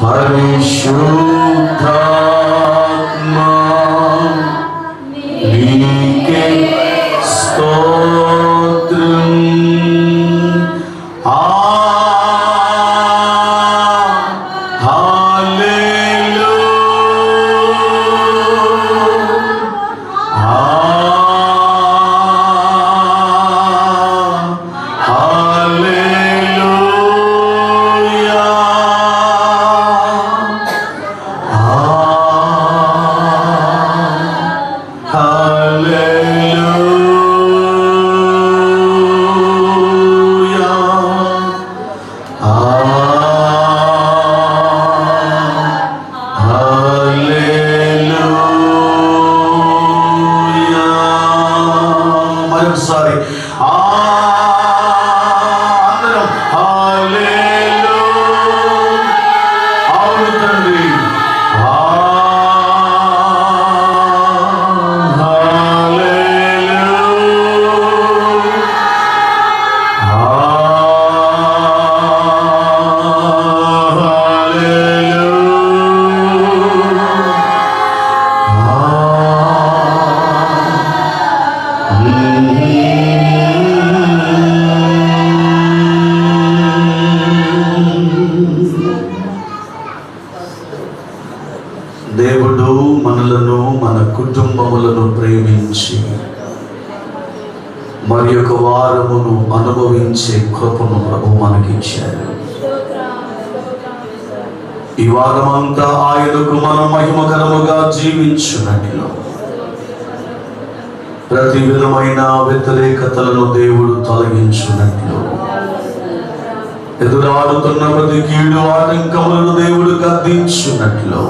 పరిశుద్ధాత్మా నీకే స్తోత్రం. దేవుడు మనలను మన కుటుంబములను ప్రేమించి మరి ఒక వారమును అనుభవించే కృపను ప్రభు మనకిచ్చారు. ఈ వారమంతా ఆయనకు మనం మహిమకరముగా జీవించున్నట్లు ప్రతి విధమైన వ్యతిరేకతలను దేవుడు తొలగించున్నట్లు ఎదురాడుతున్న ప్రతి కీడు ఆటంకములను దేవుడు గద్దించున్నట్లు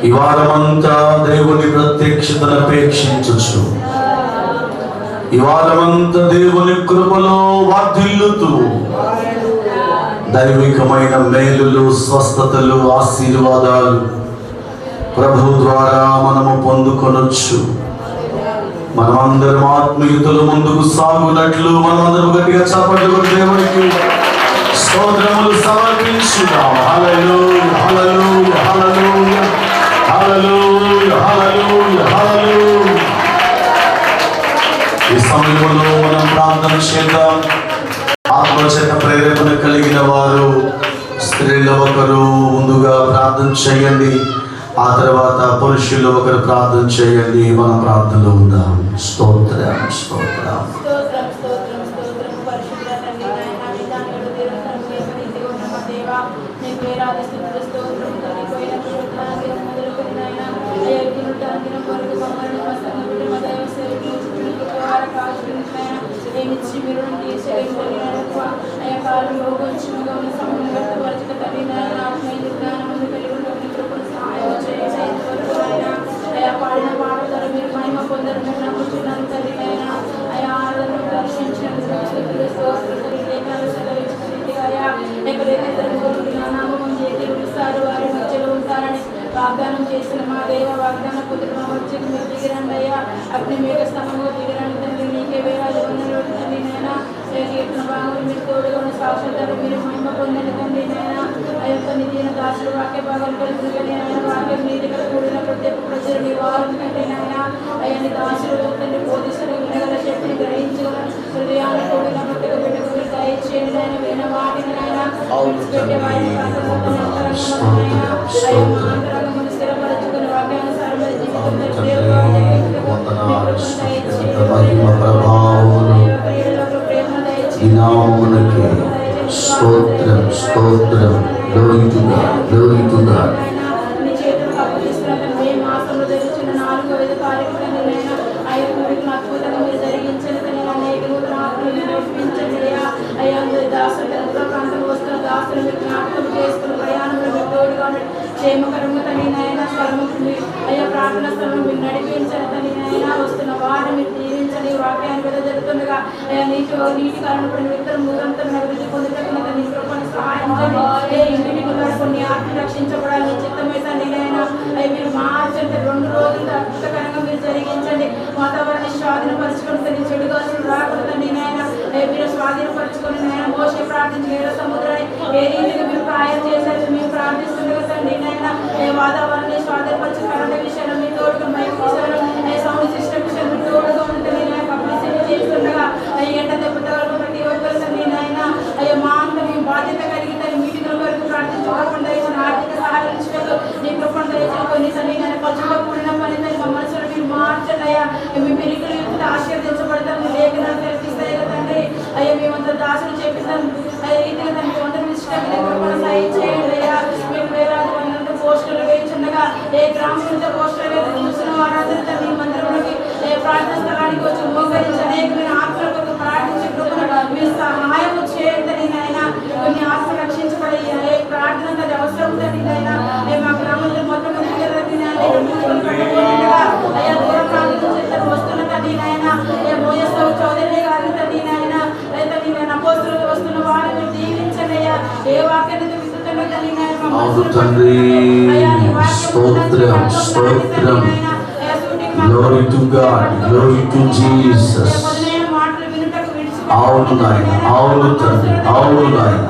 ఈ వారమంతా దేవుని ప్రత్యక్షతను అపేక్షించు. ఈ వారమంతా దేవుని కృపలో వర్ధిల్లుతూ దైవికమైన మేలులు, స్వస్థతలు, ఆశీర్వాదాలు ప్రభు ద్వారా మనము పొందుకొనొచ్చు. మనమందరం ఆత్మీయతలు ముందుకు సాగునట్లు మనమందరం గట్టిగా చప్పట్లు దేవునికి స్తోత్రములు సమర్పించుదాం. హల్లెలూయా, హల్లెలూయా, హల్లెలూయా, హల్లెలూయా, హల్లెలూయా, హల్లెలూయా. ఈ సమయంలో మనం ప్రార్థన చేద్దాం. ఆత్మచేత ప్రేరేపణ కలిగిన వారు స్త్రీలు ఒకరు ముందుగా ప్రార్థన చేయండి, ఆ తర్వాత పురుషులు ఒకరు ప్రార్థన చేయండి. మన ప్రార్థనలో ఉందాం. స్తోత్రం, స్తోత్రం. వాగ్దానం చేసిన మా దేవ వాగ్దాన పుత్రుడు వచ్చి మీరు దిగిరండి అయ్యా. అగ్ని మేఘ స్తంభంగా దిగిరండి తండ్రి. నీకే వేలాది వందలు తండ్రి నైనా. కీర్తన భాగంలో మీరు తోడుగా ఉన్న సాక్షాత్తు మీరు మహిమ పొందండి తండ్రి నైనా. ఆ యొక్క నిధిన దాసులు వాక్య భాగాలు కలిసి వాక్యం నీటి గల కూడిన ప్రత్యేక ప్రజలు నివారణ తండ్రి నైనా. అయ్యని దాసులు తండ్రి బోధిస్తున్న వినగల శక్తిని గ్రహించగల హృదయాన్ని కూడిన ప్రత్యేక పెట్టుకుని దయచేయండి ఆయన. విన వాటిని నైనా పెట్టే వారిని స్థిరపరచుకుని వాక్యానుసారం స్తోత్రం, స్తోత్రం. Glory to God, glory to God. క్షేమకరంగా తని నాయన స్థలము అయ్యా ప్రార్థన స్థలం మీరు నడిపించండి తని నాయన. వస్తున్న వారిని మీరు దీవించండి. వాక్యాన్ని మీద జరుగుతుండగా అయ్యా నీటి కారణపడిన వ్యక్తులు మూలంతో అభివృద్ధి పొందుతున్న తన కృపను సహాయించండి. ఏ ఇంటిని కొన్ని ఆత్మలు రక్షించబడాలి మీ చిత్తమైతండి నాయన. అయ్యా మీరు మార్చండి. 2 రోజులు అద్భుతకరంగా మీరు జరిగించండి. వాతావరణాన్ని స్వాధీనపరచుకొని తన చెడు గాసులు రాకూడదండి నాయన. మీరు స్వాధీనపరచుకొని నాయన మోసే ప్రార్థించి 7 సముద్రాన్ని ఏ రీతిగా మీరు ప్రాయం చేశారు. మేము వాతావరణం స్వాధీనపరిచి కరెంట్ విషయంలో మీ తోడుగా మైక్ విషయంలో సౌండ్ సిస్టమ్ విషయంలో మీ తోడుగా ఉంటుంది. పబ్లిసిటీ చేస్తుండగా ఎండ దెబ్బతో ప్రతి ఒక్కరు తండ్రి నాయన అయ్యా మా అంత మీ బాధ్యత కలిగి తన మీటింగ్ల వరకు ప్రార్థించుకోకుండా ఇచ్చిన ఆర్థిక సహాయం విషయంలో నీ కృపణ దయచేసి కొన్ని తండ్రి నేను ఖర్చుతో కూడిన పని తల్లి మా మనసులో మీరు మార్చండి అయ్యా. మీ పెరుగులు యుద్ధ ఆశీర్వదించబడతాం. మీ లేఖనాలు తెరిపిస్తాయి కదా తండ్రి. అయ్యా మేమంతా దాసులు చేపిస్తాం అయ్యా రీతిగా తండ్రి వందలు ఇష్టం కృపణ సాయం చేయండి అయ్యా. మీకు వేలాది వందలతో పోస్టర్లు వేయించుండగా ఏ గ్రామంతో పోస్టర్లు వేసి చూసిన వారందరూ తండ్రి మందిరంలోకి ప్రార్థన స్థలానికి వచ్చి మోకరించి అనేకమైన ఆత్మల కొరకు ప్రార్థించే కృపణ మీరు సహాయం చేయండి నాయన. కొన్ని ఆత్మలు రక్షించబడి ఏ ప్రార్థన తది అవసరం తండ్రి నాయన. మా గ్రామంలో మొత్తం అయ్యా దూర ప్రాంతం చేస్తారు వస్తున్న తండ్రి నాయన. మోయస్తవ చౌదరి గారిని తండ్రి నాయన తండ్రి నేను అపోస్తులకు వస్తున్న వారిని దీవించండి అయ్యా. ఏ వాక్యాన్ని విస్తున్న తండ్రి నాయన Glory to God, glory to Jesus. అవును నాయన, అవును తండ్రి, అవును నాయన.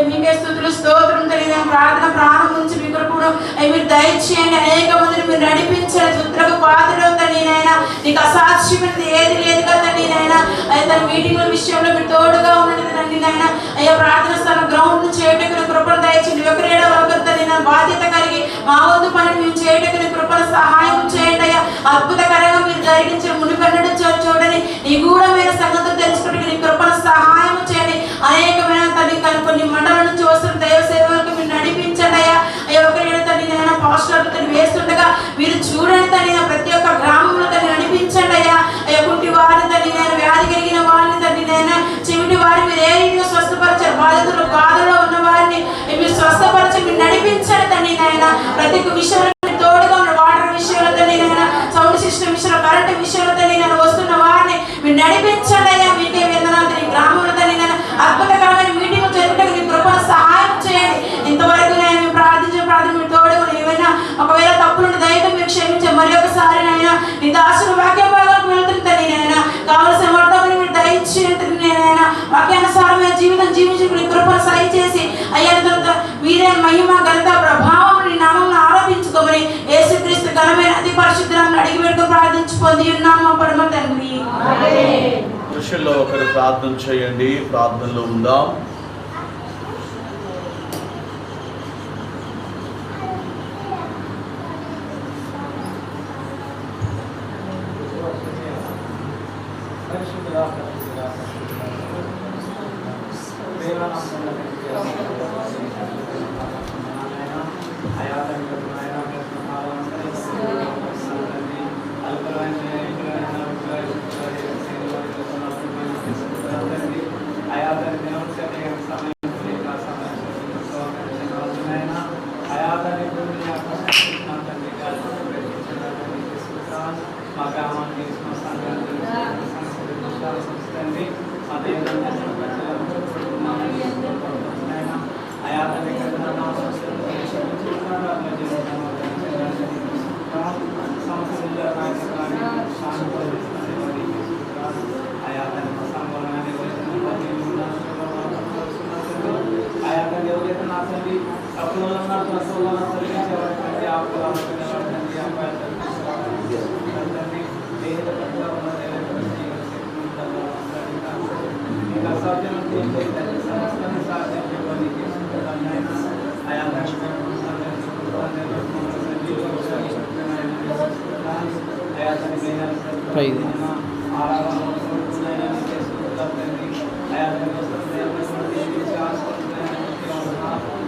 మీకే స్తుతులు స్తోత్రం తెలియదు ప్రార్థన ప్రాణం నుంచి మీ కొరకు మీరు దయచేయండి. అనేక మందిని మీరు నడిపించారు. చుట్టకు పాత్రలో తండ్రి నాయన నీకు అసాధ్యమైనది ఏది లేదు కదా తండ్రి నాయన. అయ్యా తన మీటింగ్ల విషయంలో మీరు తోడుగా ఉన్నది తండ్రి నాయన. అయ్యా ప్రార్థన స్థలం గ్రౌండ్ చేయటకు కృపను దయచేయండి. ఒకరేడా ఒకరు తండ్రి నా బాధ్యత కలిగి మా వంతు పని మేము చేయటకు కృపను సహాయం చేయండి అయ్యా. అద్భుతకరంగా మీరు జరిగించిన మునిపెన్నడం చూడని నీ కూడా మీరు సంగతులు తెలుసుకోవడానికి నీ కృపను సహాయం చేయండి. అనేకమైన తల్లి కొన్ని మండలం నుంచి వస్తున్న దైవ సేవలకు మీరు నడిపించండి అయ్యా. అయ్యా ఒకరి తండ్రి నేను పాస్టర్లు తను వేస్తుండగా మీరు చూడండి తండ్రి ప్రతి ఒక్క గ్రామంలో తను నడిపించండి అయ్యా. అయ్యా కుంటి వారిని తండ్రి నేను వ్యాధి కలిగిన వారిని తండ్రి నేను చెవిటి వారిని మీరు ఏ రీతిగా స్వస్థపరిచారు. బాధలో ఉన్న వారిని మీరు స్వస్థపరిచి మీరు నడిపించండి తండ్రి నాయన. ప్రతి ఒక్క విషయంలో మీరు తోడుగా ఉన్న వాటర్ విషయంలో తండ్రి నాయన సౌండ్ సిస్టమ్ విషయంలో కరెంట్ విషయంలో తండ్రి నేను వస్తున్న వారిని మీరు నడిపించండి అయ్యా. మీకే వేదనాలు గ్రామంలో తండ్రి నేను అద్భుతకరమైన మీటింగ్ జరుగుటకు మీ కృప సహాయం చేయండి. ఇంతవరకు నేను ప్రార్థన మీరు తోడుగా ఏమైనా ఒకవేళ తప్పులను దయతో మీరు క్షమించే మరి ఒకసారి నైనా నీ దాసులు వాక్య భాగాలకు వెళ్తుంటని నైనా కావలసిన వర్తమని మీరు దయచేయండి నైనా. వాక్యానుసారమైన జీవితం జీవించి మీ కృపను సరి చేసి అయ్యా మీరే మహిమ ఘనత ప్రభావం నీ నామమును ఆరోపించుకోమని యేసుక్రీస్తు ఘనమైన అతి పరిశుద్ధులను అడిగి పెట్టుకు ప్రార్థించి పొంది ఉన్నాము పరమ తండ్రి. పురుషుల్లో ఒకరు ప్రార్థన చేయండి. ప్రార్థనలో ఉందాం.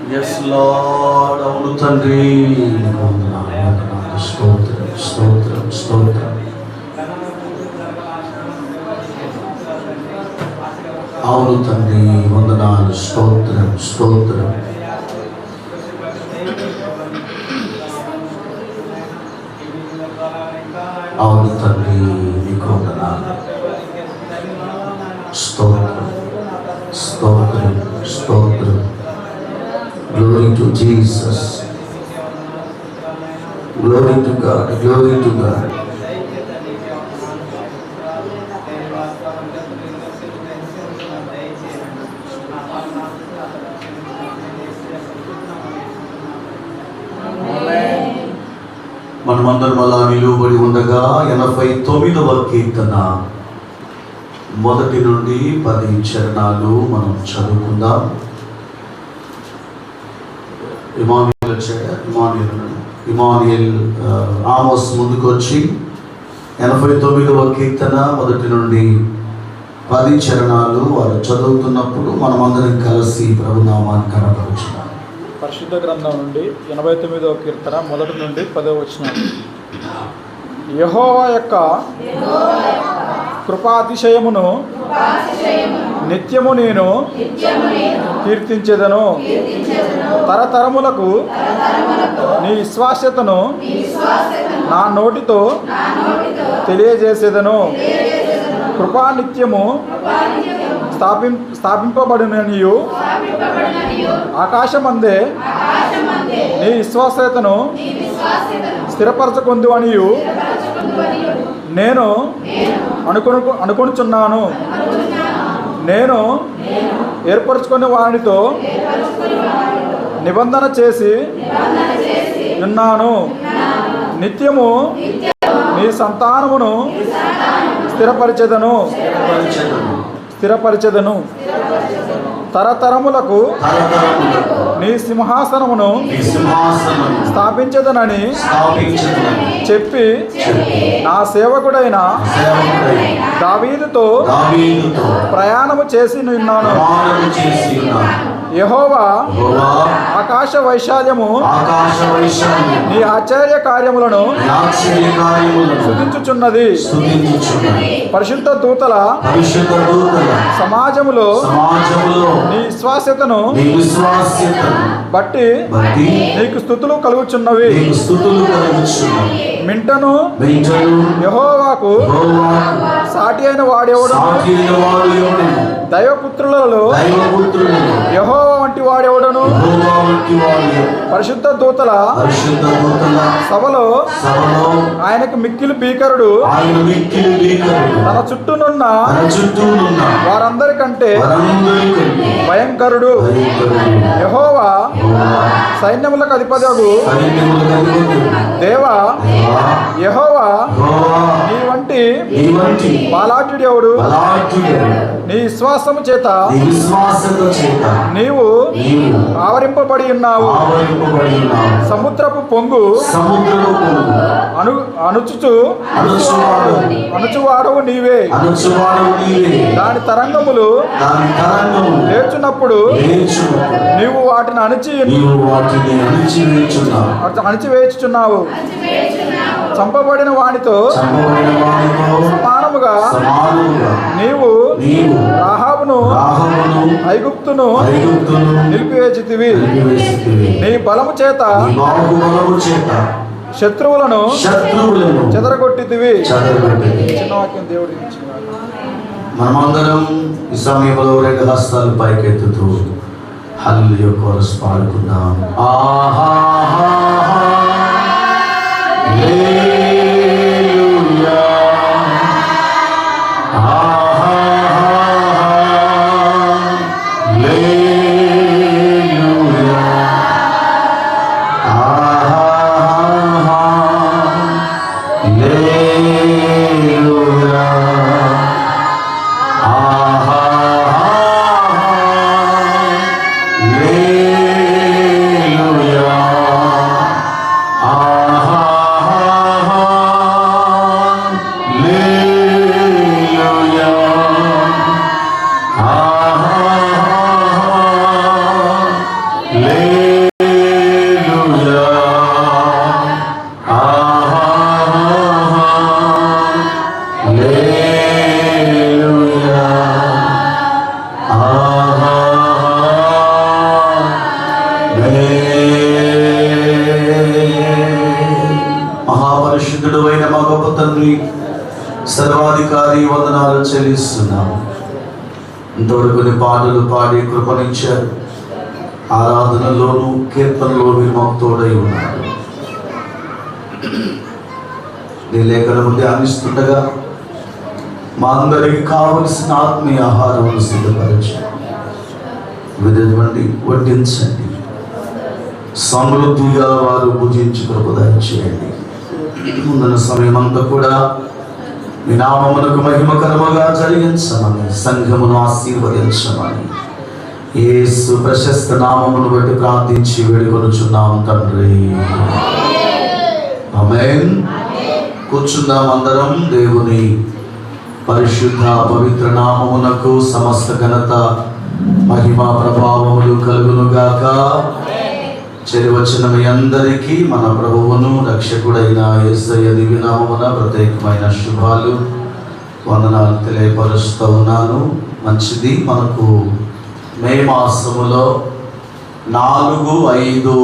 Yes, Lord, అవును తండ్రి, స్తోత్రం స్తోత్రం స్తోత్రం. అవును తండ్రి, వందనాలు, స్తోత్రం స్తోత్రం. అవును తండ్రి, నీకు వందనాలు, స్తోత్రం స్తోత్రం స్తోత్రం. Glory to Jesus. Glory to God. Glory to God. మనమందరం అలా నిలువబడి ఉండగా 89వ కీర్తన 1 నుండి 10 చరణాలు మనం చదువుకుందాం. ఇమానియల్ ఆమోస్ ముందుకు వచ్చి 89వ కీర్తన 1 నుండి 10 చరణాలు వారు చదువుతున్నప్పుడు మనమందరం కలిసి ప్రభునామాన్ని కనపరుచున్నాం. పరిశుద్ధ గ్రంథం నుండి 89వ కీర్తన 1 నుండి 10వ వచనం. యెహోవా యొక్క కృపాతిశయమును నిత్యము నేను కీర్తించెదను. తరతరములకు నీ విశ్వాస్యతను నా నోటితో తెలియజేసేదను. కృపా నిత్యము స్థాపింపబడిననియు ఆకాశమందే నీ విశ్వాస్యతను స్థిరపరచకుందు అనియు నేను అనుకొనుచున్నాను. నేను ఏర్పరచుకునే వానితో నిబంధన చేసి ఉన్నాను. నిత్యము నీ సంతానమును స్థిరపరిచెదను. తరతరములకు నీ సింహాసనమును స్థాపించదనని చెప్పి నా సేవకుడైన దావీదుతో ప్రయాణము చేసి ఉన్నాను. యెహోవా ఆకాశ వైశాల్యము నీ ఆశ్చర్య కార్యములను స్తుతించుచున్నది. పరిశుద్ధ దూతల సమాజములో నీ విశ్వాస్యతను బట్టి నీకు స్తుతులు కలుగుచున్నవి. మింటను యెహోవాకు సాటి అయిన వాడెవడు? దైవపుత్రులలో యెహోవా వంటి వాడెవడను? పరిశుద్ధ దూతల సభలో ఆయనకు మిక్కిలి భీకరుడు. తన చుట్టూనున్న వారందరికంటే భయంకరుడు. యెహోవా సైన్యములకు అధిపతియగు దేవా, యెహోవా నీ వంటి బలాఢ్యుడు ఎవడు? నీ విశ్వాసము చేత నీవు ఆవరింపబడి ఉన్నావు. సముద్రపు పొంగు అణుచువాడవు నీవే. దాని తరంగములు లేచున్నప్పుడు నీవు వాటిని అణిచివేచుచున్నావు. చంపబడిన వానితో సమానముగా నీవు రాహాబును ఐగుప్తును నిలిపివేచితివి. నీ బలము చేత శత్రువులను చెదరగొట్టితివి. చిన్న వాక్యం దేవుడి. మనమందరం ఈ సమయంలో 2 హస్తాలు పైకెత్తుతూ హల్లెలూయా కోరస్ పాడుకుందాం. మహాపరిశుద్ధుడు అయిన మా గొప్ప తండ్రి, సర్వాధికారి వందనాలు చెల్లిస్తున్నాము. ఇంతవరకు పాటలు పాడి కృపణించారు. ఆరాధనలోను కీర్తనలో మీరు మాకు తోడై ఉన్నారు. నీ లేఖనము ధ్యానిస్తుండగా మా అందరికి కావలసిన ఆత్మీయ ఆహారం సిద్ధపరచండి, విధవండి వడ్డించండి, సమృద్ధిగా వారు భుజించి కృపదయం చేయండి. ముందున్న సమయం అంతా కూడా మీ నామమునకు మహిమకరముగా జరిగించమని, సంఘమును ఆశీర్వదించమని యేసు ప్రశస్త నామమును బట్టి ప్రార్థించి వేడుకొనుచున్నాం తండ్రి. ఆమేన్. కూర్చుందాం అందరం. దేవుని పరిశుద్ధ పవిత్ర నామమునకు సమస్త ఘనత మహిమ ప్రభావములు కలుగునుగాక. చేరివచ్చిన మీ అందరికీ మన ప్రభువును రక్షకుడైన యేసయ్య దివ్య నామమున ప్రత్యేకమైన శుభాలు వందనాలు తెలియపరుస్తూ ఉన్నాను. మంచిది. మనకు మే మాసములో 4-5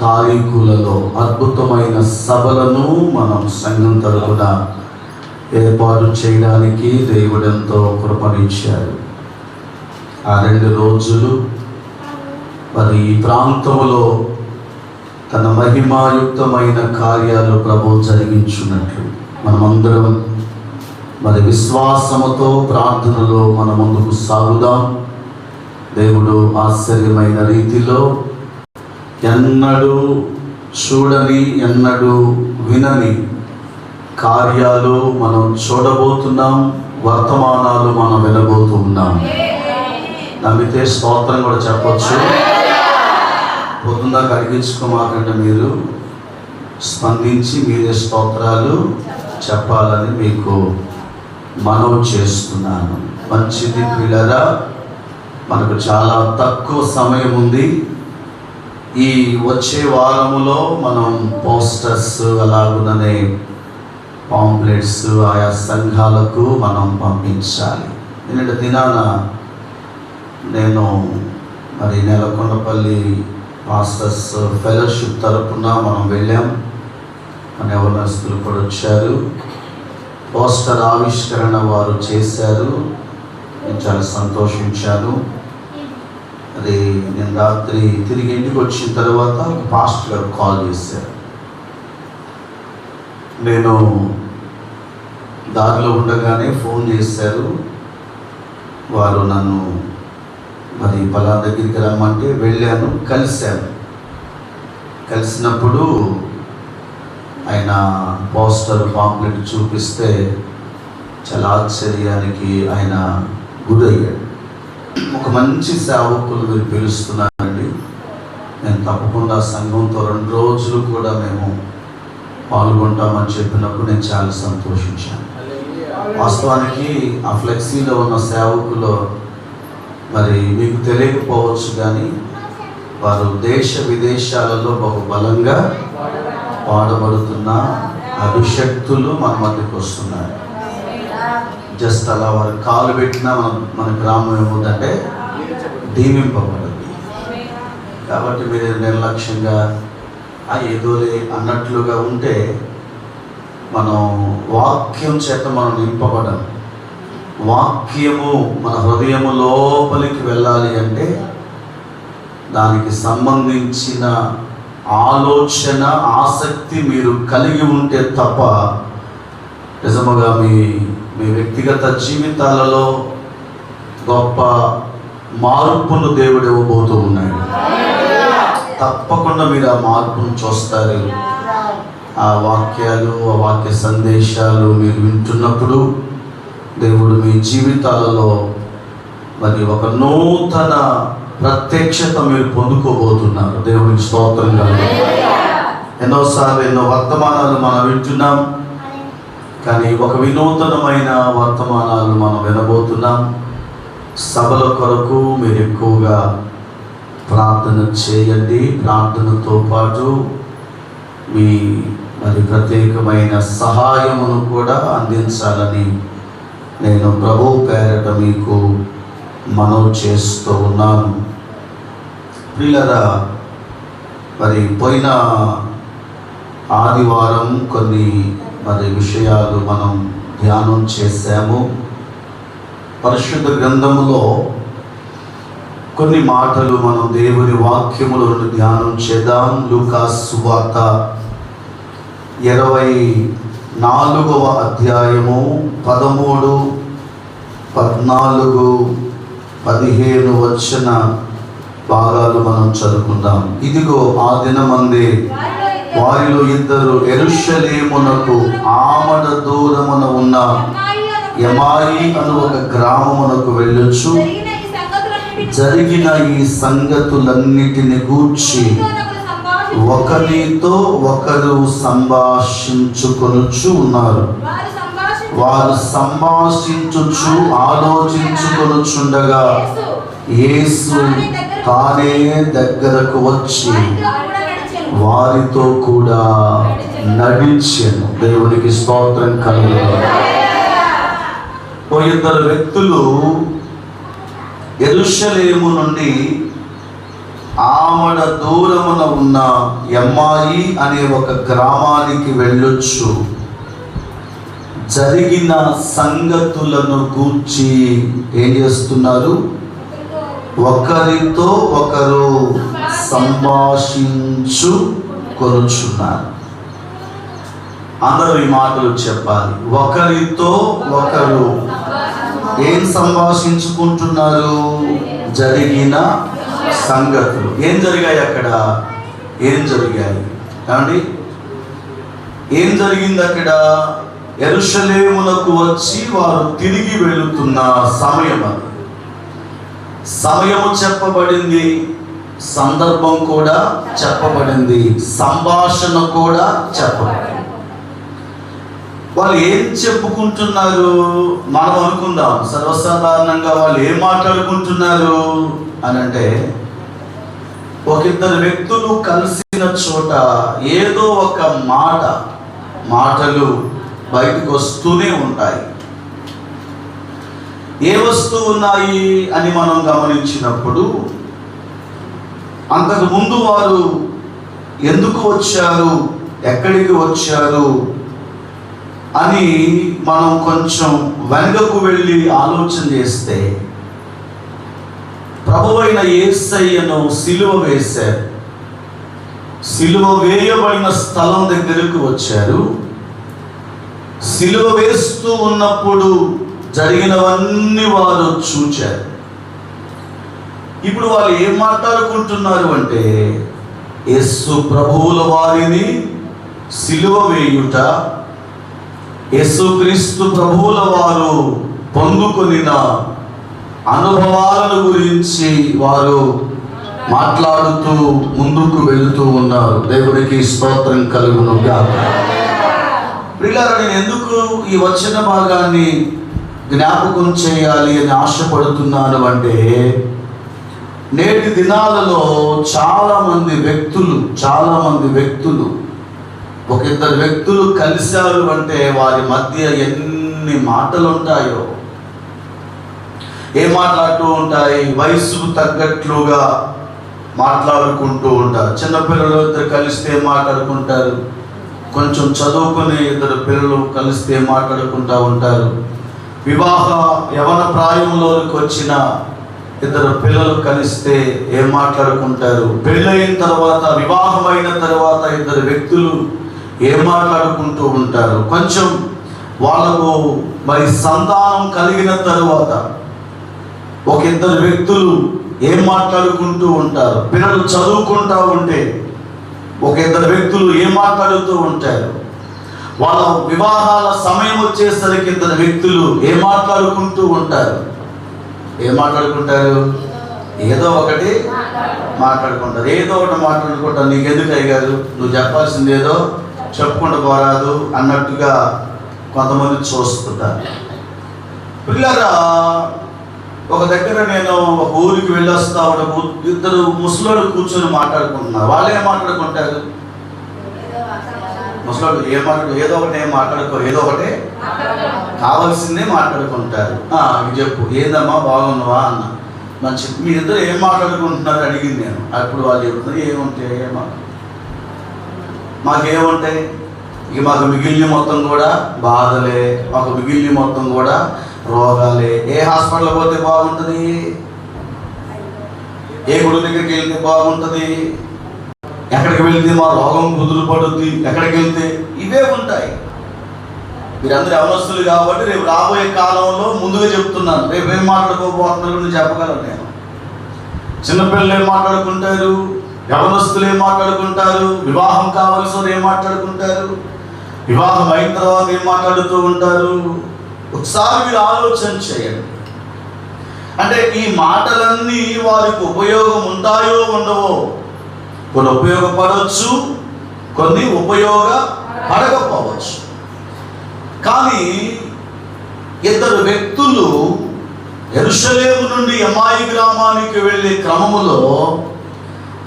తారీఖులలో అద్భుతమైన సభలను మనం సంఘం తరపున ఏర్పాటు చేయడానికి దేవుడెంతో కృపనిచ్చారు. ఆ 2 రోజులు మరి ఈ ప్రాంతములో తన మహిమాయుక్తమైన కార్యాలు ప్రభు జరిగించున్నట్లు మనమందరం మరి విశ్వాసముతో ప్రార్థనలో మన ముందుకు సాగుదాం. దేవుడు ఆశ్చర్యమైన రీతిలో ఎన్నడూ చూడని, ఎన్నడూ వినని కార్యాలు మనం చూడబోతున్నాం. వర్తమానాలు మనం వినబోతున్నాం. నమ్మితే స్తోత్రం కూడా చెప్పొచ్చు. పొద్దున్న కడిగించుకోమాకంటే మీరు స్పందించి మీరే స్తోత్రాలు చెప్పాలని మీకు మనవి చేస్తున్నాను. మంచిది పిల్లరా, మనకు చాలా తక్కువ సమయం ఉంది. ఈ వచ్చే వారములో మనం పోస్టర్స్ అలాగుననే పాంప్లెట్స్ ఆయా సంఘాలకు మనం పంపించాలి. నిన్నటి దినాన నేను మరి నెలకొండపల్లి మాస్టర్స్ ఫెలోషిప్ తరపున మనం వెళ్ళాం. మన యవనస్తులు కూడా వచ్చారు. పోస్టర్ ఆవిష్కరణ వారు చేశారు. నేను చాలా సంతోషించాను. అది నేను రాత్రి తిరిగి ఇంటికి వచ్చిన తర్వాత ఒక పాస్టర్ గారు కాల్ చేశారు. నేను దారిలో ఉండగానే ఫోన్ చేశారు. వారు నన్ను మరి పలా దగ్గరికి రమ్మంటే వెళ్ళాను, కలిశాను. కలిసినప్పుడు ఆయన పోస్టర్ పాంప్లెట్ చూపిస్తే చాలా ఆశ్చర్యానికి ఆయన గురయ్యాడు. ఒక మంచి సేవకులు మీరు పిలుస్తున్నారండి, నేను తప్పకుండా సంఘంతో 2 రోజులు కూడా మేము పాల్గొంటామని చెప్పినప్పుడు నేను చాలా సంతోషించాను. వాస్తవానికి ఆ ఫ్లెక్సీలో ఉన్న సేవకులు మరి మీకు తెలియకపోవచ్చు, కానీ వారు దేశ విదేశాలలో బహు బలంగా వాడబడుతున్న అభిషక్తులు మన మధ్యకు వస్తున్నారు. జస్ట్ అలా వారు కాలు పెట్టినా మన గ్రామం ఏముందంటే దీవింపబడింది. కాబట్టి మీరు నిర్లక్ష్యంగా ఏదోలే అన్నట్లుగా ఉంటే మనం వాక్యం చేత మనం నింపబడం. వాక్యము మన హృదయము లోపలికి వెళ్ళాలి అంటే దానికి సంబంధించిన ఆలోచన, ఆసక్తి మీరు కలిగి ఉంటే తప్ప నిజముగా మీ వ్యక్తిగత జీవితాలలో గొప్ప మార్పును దేవుడు ఇవ్వబోతూ ఉన్నాడు. తప్పకుండా మీరు ఆ మార్పును చూస్తారు. ఆ వాక్యాలు, ఆ వాక్య సందేశాలు మీరు వింటున్నప్పుడు దేవుడు మీ జీవితాలలో మరి ఒక నూతన ప్రత్యక్షత మీరు పొందుకోబోతున్నారు. దేవునికి స్తోత్రం కలుగు. ఎన్నోసార్లు ఎన్నో వర్తమానాలు మనం వింటున్నాం, కానీ ఒక వినూతనమైన వర్తమానాలు మనం వినబోతున్నాం. సభల కొరకు మీరు ఎక్కువగా ప్రార్థన చేయండి. ప్రార్థనతో పాటు మీ మరి ప్రత్యేకమైన సహాయమును కూడా అందించాలని నేను ప్రభు పేరట మీకు మనవి చేస్తూ ఉన్నాను. ప్రియులారా, మరి పోయిన ఆదివారం కొన్ని మరి విషయాలు మనం ధ్యానం చేశాము. పరిశుద్ధ గ్రంథములో కొన్ని మాటలు మనం దేవుని వాక్యములను ధ్యానం చేద్దాం. లూకా సువార్త 24వ అధ్యాయము 13, 14, 15 వచన భాగాలు మనం చదువుకుందాం. ఇదిగో ఆ దినమందే వారిలో ఇద్దరు యెరూషలేమునకు ఆమడ దూరమున ఉన్న ఎమాయి అను ఒక గ్రామమునకు వెళ్ళొచ్చు జరిగిన ఈ సంగతులన్నిటిని గూర్చి ఒకరితో ఒకరు సంభాషించుకొనుచు ఉన్నారు. వారు సంభాషించుచు ఆలోచించుకొనుచుండగా యేసు తానే దగ్గరకు వచ్చి వారితో కూడా నడిచెను. దేవునికి స్తోత్రం కలుగును. ఓ ఇద్దరు వ్యక్తులు యెరూషలేము నుండి ఆమడ దూరమున ఉన్న ఎమ్మాయి అనే ఒక గ్రామానికి వెళ్ళొచ్చు జరిగిన సంగతులను గూర్చి ఏం చేస్తున్నారు? ఒకరితో ఒకరు సంభాషించుకొనుచున్నారు. అందరూ ఈ మాటలు చెప్పాలి. ఒకరితో ఒకరు ఏం సంభాషించుకుంటున్నారు? జరిగిన సంగతులు. ఏం జరిగాయి అక్కడ? ఏం జరిగాయి ఏమండి? ఏం జరిగింది అక్కడ? యెరూషలేమునకు వచ్చి వారు తిరిగి వెళుతున్న సమయం. అది సమయము చెప్పబడింది, సందర్భం కూడా చెప్పబడింది, సంభాషణ కూడా చెప్పబడింది. వాళ్ళు ఏం చెప్పుకుంటున్నారు? మనం అనుకుందాం సర్వసాధారణంగా వాళ్ళు ఏం మాట్లాడుకుంటున్నారు అని అంటే, ఒకిద్దరు వ్యక్తులు కలిసిన చోట ఏదో ఒక మాటలు బయటకు వస్తూనే ఉంటాయి. ఏ వస్తువు ఉన్నాయి అని మనం గమనించినప్పుడు, అంతకు ముందు వారు ఎందుకు వచ్చారు, ఎక్కడికి వచ్చారు అని మనం కొంచెం వెనుకకు వెళ్ళి ఆలోచన చేస్తే, ప్రభువైన యేసయ్యను సిలువ వేశారు. సిలువ వేయబడిన స్థలం దగ్గరకు వచ్చారు. సిలువ వేస్తూ ఉన్నప్పుడు జరిగినవన్నీ వారు చూచారు. ఇప్పుడు వాళ్ళు ఏం మాట్లాడుకుంటున్నారు అంటే, యేసు ప్రభువుల వారిని సిలువ వేయుట, యేసుక్రీస్తు ప్రభువుల వారు పొందుకొనిన అనుభవాలను గురించి వారు మాట్లాడుతూ ముందుకు వెళుతూ ఉన్నారు. దేవునికి స్తోత్రం కలుగును గాక. ప్రియులారా, నేను ఎందుకు ఈ వచన భాగాన్ని జ్ఞాపకం చేయాలి అని ఆశపడుతున్నాను అంటే, నేటి దినాలలో చాలా మంది వ్యక్తులు ఒక ఇద్దరు వ్యక్తులు కలిశారు అంటే వారి మధ్య ఎన్ని మాటలు ఉంటాయో. ఏం మాట్లాడుతూ ఉంటాయి? వయసుకు తగ్గట్లుగా మాట్లాడుకుంటూ ఉంటారు. చిన్నపిల్లలు ఇద్దరు కలిస్తే మాట్లాడుకుంటారు, కొంచెం చదువుకునే ఇద్దరు పిల్లలు కలిస్తే మాట్లాడుకుంటూ ఉంటారు. యవన ప్రాయంలోకి వచ్చిన ఇద్దరు పిల్లలు కలిస్తే ఏం మాట్లాడుకుంటారు? పెళ్ళైన తర్వాత, వివాహమైన తర్వాత ఇద్దరు వ్యక్తులు ఏం మాట్లాడుకుంటూ ఉంటారు? కొంచెం వాళ్ళకు మరి సంతానం కలిగిన తరువాత ఒక ఇద్దరు వ్యక్తులు ఏం మాట్లాడుకుంటూ ఉంటారు? పిల్లలు చదువుకుంటూ ఉంటే ఒక ఇద్దరు వ్యక్తులు ఏం మాట్లాడుతూ ఉంటారు? వాళ్ళ వివాహాల సమయం వచ్చేసరికి ఇద్దరు వ్యక్తులు ఏం మాట్లాడుకుంటూ ఉంటారు? ఏం మాట్లాడుకుంటారు? ఏదో ఒకటి మాట్లాడుకుంటారు. ఏదో ఒకటి మాట్లాడుకుంటారు. నీకెందుకు అయ్యారు, నువ్వు చెప్పాల్సింది ఏదో చెప్పుకుంటూ పోరాదు అన్నట్టుగా కొంతమంది చూస్తుంటారు. పిల్లరా, ఒక దగ్గర నేను ఒక ఊరికి వెళ్ళొస్తా ఉన్నప్పుడు ఇద్దరు ముసలోళ్ళు కూర్చొని మాట్లాడుకుంటున్నారు. వాళ్ళు ఏం మాట్లాడుకుంటారు? ముసలోళ్ళు ఏదో ఒకటి ఏదో ఒకటి కావాల్సిందే మాట్లాడుకుంటారు. ఇది చెప్పు, ఏందమ్మా బాగున్నావా అన్న. మంచి, మీరిద్దరు ఏం మాట్లాడుకుంటున్నారు అడిగింది నేను. అప్పుడు వాళ్ళు చెప్తున్నారు, ఏముంటాయి మాకేముంటాయి, ఇక మాకు మిగిలిన మొత్తం కూడా బాధలే, మాకు మిగిలిన మొత్తం కూడా రోగాలే. ఏ హాస్పిటల్ పోతే బాగుంటుంది, ఏ గుడి దగ్గరికి వెళ్తే బాగుంటుంది, ఎక్కడికి వెళ్తే మా రోగం కుదురు పడుద్ది, ఎక్కడికి వెళ్తే ఇవే ఉంటాయి. మీరందరూ యవనస్తులు కాబట్టి రేపు రాబోయే కాలంలో ముందుగా చెప్తున్నాను, రేపు ఏం మాట్లాడుకోబోతున్నారు నేను చెప్పగలను. నేను చిన్నపిల్లలు ఏం మాట్లాడుకుంటారు, యవనస్తులు ఏం మాట్లాడుకుంటారు, వివాహం కావాల్సిన వారు ఏం మాట్లాడుకుంటారు, వివాహం అయిన తర్వాత ఏం మాట్లాడుతూ ఉంటారు. ఒకసారి మీరు ఆలోచన చేయండి. అంటే ఈ మాటలన్నీ వారికి ఉపయోగం ఉంటాయో ఉండవో, కొన్ని ఉపయోగపడవచ్చు, కొన్ని ఉపయోగపడకపోవచ్చు. కానీ ఇద్దరు వ్యక్తులు యెరూషలేము నుండి ఎమ్మాయి గ్రామానికి వెళ్ళే క్రమములో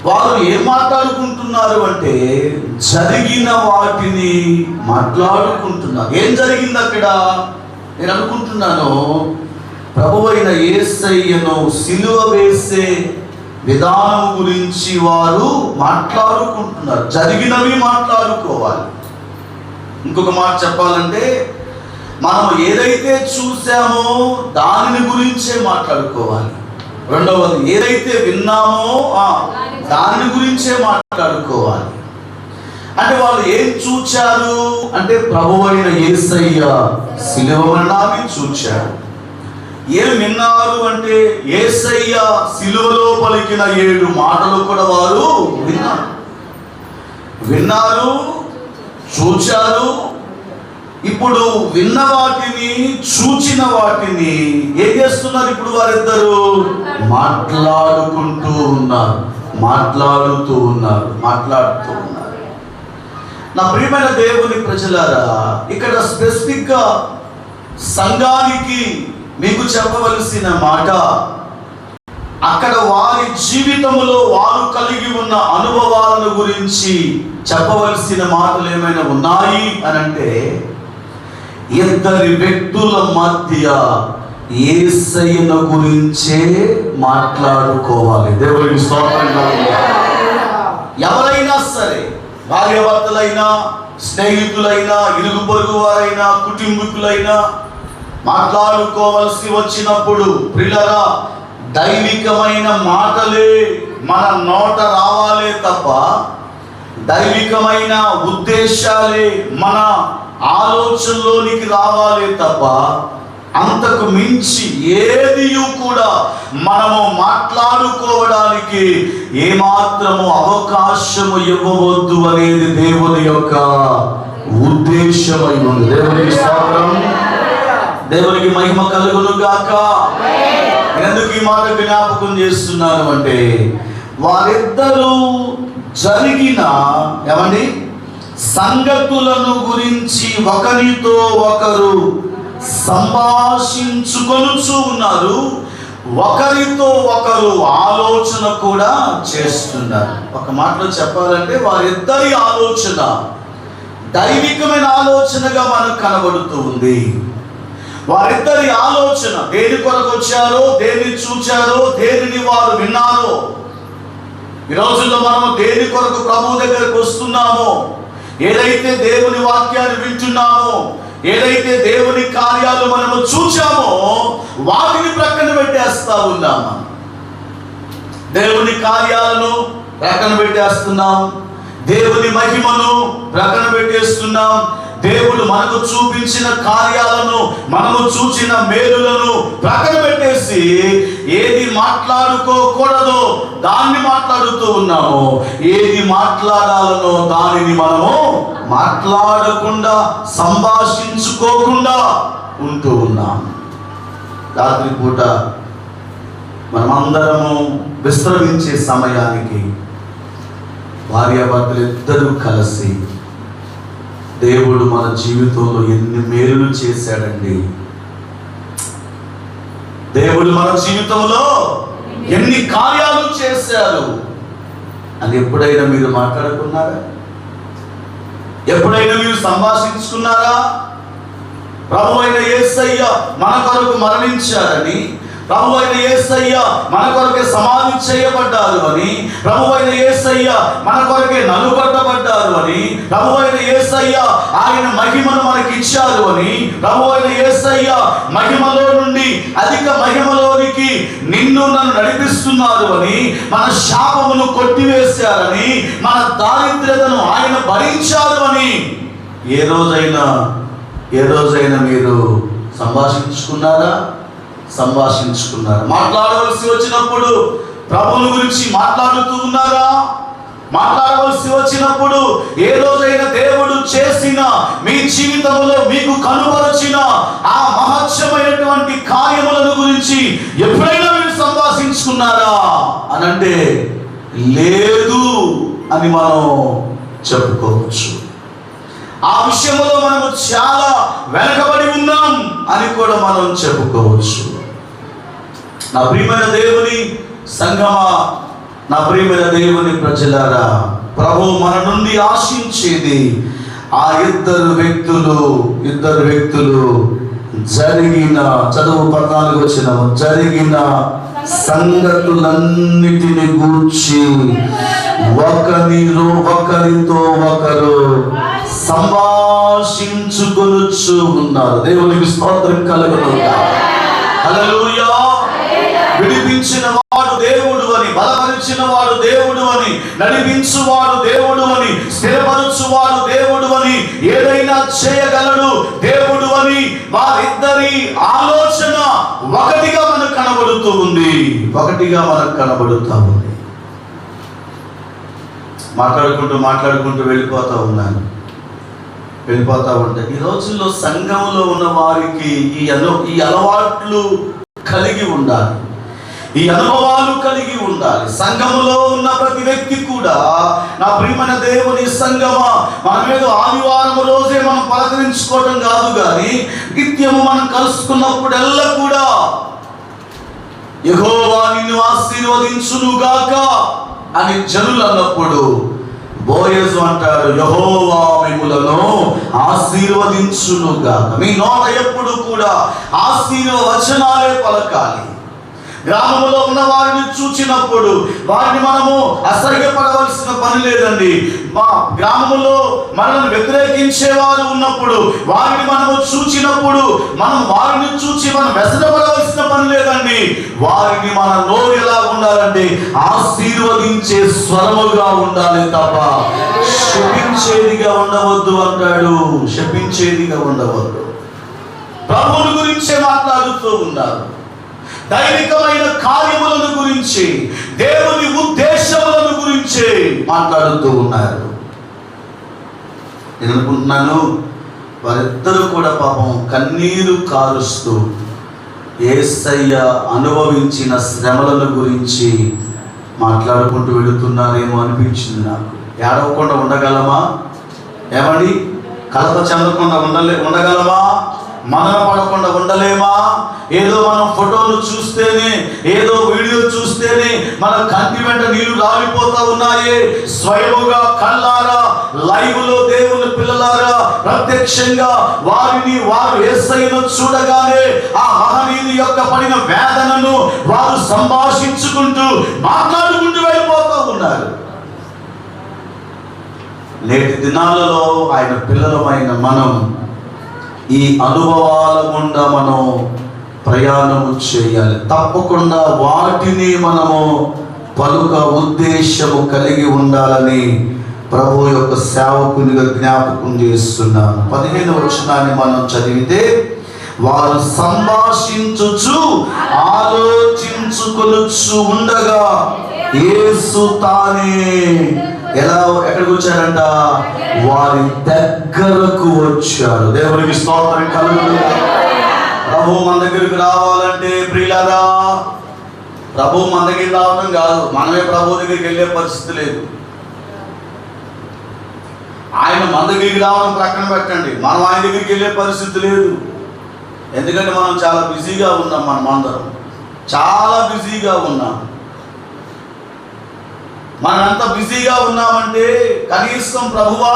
వారు ఏం మాట్లాడుకుంటున్నారు అంటే జరిగిన వాటిని మాట్లాడుకుంటున్నారు. ఏం జరిగింది అక్కడ? నేను అనుకుంటున్నాను, ప్రభువైన యేసయ్యను సిలువ వేసే విధానం గురించి వారు మాట్లాడుకుంటున్నారు. జరిగినవి మాట్లాడుకోవాలి. ఇంకొక మాట చెప్పాలంటే, మనం ఏదైతే చూసామో దానిని గురించే మాట్లాడుకోవాలి. రెండవది, ఏదైతే విన్నామో దాని గురించే మాట్లాడుకోవాలి. అంటే వాళ్ళు ఏం చూచారు అంటే ప్రభువైన యేసయ్య సిలువ మరణాన్ని చూచారు. ఏం విన్నారు అంటే యేసయ్య సిలువలో పలికిన 7 మాటలు కూడా వారు విన్నారు, చూచారు. ఇప్పుడు విన్న వాటిని, చూచిన వాటిని ఏం చేస్తున్నారు? ఇప్పుడు వారిద్దరు మాట్లాడుతూ ఉన్నారు. నా ప్రియమైన దేవుని ప్రజలారా, ఇక్కడ స్పెసిఫిక్గా సంఘానికి మీకు చెప్పవలసిన మాట, అక్కడ వారి జీవితంలో వారు కలిగి ఉన్న అనుభవాలను గురించి చెప్పవలసిన మాటలు ఏమైనా ఉన్నాయి అని అంటే, ఇద్దరి వ్యక్తుల మధ్య యేసయ్యను గురించే మాట్లాడుకోవాలి. దేవునికి స్తోత్రం కలుగుగాక. ఎవరైనా సరే, భార్యాభర్తలైనా, స్నేహితులైనా, ఇరుగు పొరుగు వారైనా, కుటుంబీకులైనా మాట్లాడుకోవలసి వచ్చినప్పుడు ప్రియులారా, దైవికమైన మాటలే మన నోట రావాలే తప్ప, దైవికమైన ఉద్దేశాలే మన ఆలోచనలోనికి రావాలే తప్ప, అంతకు మించి ఏది కూడా మనము మాట్లాడుకోవడానికి ఏమాత్రము అవకాశము ఇవ్వవద్దు అనేది దేవుని యొక్క ఉద్దేశమై ఉంది. దేవునికి స్తోత్రం, దేవునికి మహిమ కలుగును గాక. ఎందుకు ఈ మాట జ్ఞాపకం చేస్తున్నాను అంటే, వారిద్దరూ జరిగిన సంగతులను గురించి ఒకరితో ఒకరు సంభాషించుకొనుచూ ఉన్నారు. ఒకరితో ఒకరు ఆలోచన కూడా చేస్తున్నారు. ఒక మాటలో చెప్పాలంటే వారిద్దరి ఆలోచన దైవికమైన ఆలోచనగా మనకు కనబడుతూ ఉంది. వారిద్దరి ఆలోచన దేని కొరకు వచ్చారో, దేన్ని చూచారో, దేనిని వారు విన్నారో. ఈ రోజుల్లో మనము దేని కొరకు ప్రభు దగ్గరకు వస్తున్నామో, ఏదైతే దేవుని వాక్యాన్ని వింటున్నామో, ఏదైతే దేవుని కార్యాలు మనము చూచామో వాటిని ప్రక్కన పెట్టేస్తా ఉన్నాము. దేవుని కార్యాలను ప్రక్కన పెట్టేస్తున్నాం, దేవుని మహిమను ప్రక్కన పెట్టేస్తున్నాం. దేవుడు మనకు చూపించిన కార్యాలను, మనము చూచిన మేలులను ప్రక్కన పెట్టేసి ఏది మాట్లాడుకోకూడదో దాన్ని మాట్లాడుతూ ఉన్నాము. ఏది మాట్లాడాలనో దానిని మనము మాట్లాడకుండా, సంభాషించుకోకుండా ఉంటూ ఉన్నాం. రాత్రిపూట మనమందరము విశ్రమించే సమయానికి భార్యాభర్తలు ఇద్దరూ కలిసి దేవుడు మన జీవితంలో ఎన్ని మేలులు చేశాడండి, దేవుడు మన జీవితంలో ఎన్ని కార్యాలు చేశారు అని ఎప్పుడైనా మీరు మాట్లాడుకున్నారా? ఎప్పుడైనా మీరు సంభాషించుకున్నారా? ప్రభువైన యేసయ్య మన కొరకు మరణించారని, ప్రభువైన యేసయ్య మన కొరకే సమాధి చేయబడ్డారు అని, ప్రభువైన యేసయ్య మన కొరకే నలుగొట్టబడ్డారు అని, ప్రభువైన యేసయ్య ఆయన మహిమను మనకి ఇచ్చారు అని, ప్రభువైన యేసయ్య మహిమలో నుండి అధిక మహిమలోనికి నిన్ను నన్ను నడిపిస్తున్నారు అని, మన శాపమును కొట్టివేశారని, మన దారిద్ర్యతను ఆయన భరించారు అని ఏ రోజైనా మీరు సంభాషించుకున్నారా? మాట్లాడవలసి వచ్చినప్పుడు ప్రభువుని గురించి మాట్లాడుతూ ఉన్నారా? మాట్లాడవలసి వచ్చినప్పుడు ఏ రోజైనా దేవుడు చేసిన మీ జీవితంలో మీకు కనుపరచిన ఆ మహత్యమైనటువంటి కార్యములను గురించి ఎప్పుడైనా మీరు సంభాషించుకున్నారా అని అంటే లేదు అని మనం చెప్పుకోవచ్చు. ఆ విషయంలో మనము చాలా వెనకబడి ఉన్నాం అని కూడా మనం చెప్పుకోవచ్చు. నా ప్రియమైన దేవుని సంఘమా, నా ప్రియమైన దేవుని ప్రజలారా, ప్రభు మన నుండి ఆశించేది ఆ ఇద్దరు వ్యక్తులు జరిగిన, చదువు 14 వచనం, జరిగిన సంగతులన్నిటిని గూర్చి ఒకరితో ఒకరు సంభాషించుకొనుచు ఉన్నారు. దేవునికి స్తోత్రం కలుగును గాక. హల్లెలూయా. విడిపించిన వాడు దేవుడు అని, బలపరిచిన వాడు దేవుడు అని, నడిపించువాడు దేవుడు అని, స్థిరపరచువాడు దేవుడు అని, ఏదైనా చేయగలడు దేవుడు అని వారిద్దరి ఆలోచన ఒకటిగా మనకు కనబడుతూ ఉంది. మాట్లాడుకుంటూ వెళ్ళిపోతా ఉంటే ఈ రోజుల్లో సంఘంలో ఉన్న వారికి ఈ అలవాట్లు కలిగి ఉండాలి, ఈ అనుభవాలు కలిగి ఉండాలి. సంఘములో ఉన్న ప్రతి వ్యక్తి కూడా, నా ప్రియమైన దేవుని సంఘమా, మనమేదో ఆదివారం రోజే మనం పలకరించుకోవడం కాదు, కానీ నిత్యము మనం కలుసుకున్నప్పుడల్లా కూడా యెహోవా నిన్ను ఆశీర్వదించునుగాక అని జనులు అన్నప్పుడు బోయజు అంటాడు, యెహోవా మిమ్ములను ఆశీర్వదించునుగాక. మీ నోట ఎప్పుడు కూడా ఆశీర్వచనాలే పలకాలి. గ్రామంలో ఉన్న వారిని చూచినప్పుడు వారిని మనము అసహ్యపడవలసిన పని లేదండి. మా గ్రామంలో మనల్ని వ్యతిరేకించేవారు ఉన్నప్పుడు వారిని మనము చూచినప్పుడు వారిని చూచి మనం వ్యసనపడవలసిన పని లేదండి. వారిని మన నోరు ఎలా ఉండాలంటే ఆశీర్వదించే స్వరముగా ఉండాలి తప్ప శపించేదిగా ఉండవద్దు అంటాడు. శపించేదిగా ఉండవద్దు. ప్రభువుని గురించే మాట్లాడుతూ ఉన్నారు. దైవికమైన కార్యములను గురించి, దేవుని ఉద్దేశములను గురించి మాట్లాడుతూ ఉన్నారు. నేను అనుకుంటున్నాను వారిద్దరూ కూడా పాపం కన్నీరు కారుస్తూ యేసయ్య అనుభవించిన శ్రమలను గురించి మాట్లాడుకుంటూ వెళుతున్నారేమో అనిపించింది నాకు. ఏడవకుండా ఉండగలమా? ఏమండి, కలత చెందకుండా ఉండగలమా? మదన పడకుండా ఉండలేమా? ఏదో మనం ఫోటోలు చూస్తేనే, ఏదో వీడియో చూస్తేనే మన కంటి వెంట నీళ్లు రాలిపోతా ఉన్నాయి. స్వయముగా కళ్ళారా, లైవ్ లో దేవుని పిల్లలారా ప్రత్యక్షంగా వారు యేసయ్యను చూడగానే ఆ మహనీయుని యొక్క పడిన వేదనను వారు సంభాషించుకుంటూ మాట్లాడుకుంటూ వెళ్ళిపోతూ ఉన్నారు. నేటి దినాలలో ఆయన పిల్లలమైన మనం ఈ అనుభవాల గుండా మనం ప్రయాణము చేయాలి. తప్పకుండా వాటిని మనము పలుక ఉద్దేశము కలిగి ఉండాలని ప్రభు యొక్క సేవకునిగా జ్ఞాపకం చేస్తున్నాను. 15వ వచనాన్ని మనం చదివితే, వారు సంభాషించుచు ఆలోచించుకొనుచు ఉండగా యేసు తానే ఎక్కడికి వచ్చారంట? వారి దగ్గరకు వచ్చారు. దేవునికి స్తోత్రం కలుగును. ప్రభు మన దగ్గరికి రావాలంటే ప్రియులారా, ప్రభు మన దగ్గరికి రావడం కాదు, మనమే ప్రభు దగ్గరికి వెళ్ళే పరిస్థితి లేదు. ఆయన మన దగ్గరికి రావడం ప్రక్కన పెట్టండి, మనం ఆయన దగ్గరికి వెళ్ళే పరిస్థితి లేదు. ఎందుకంటే మనం చాలా బిజీగా ఉన్నాం. మనమందరం చాలా బిజీగా ఉన్నాం. మనం ఎంత బిజీగా ఉన్నామంటే కనీసం ప్రభువా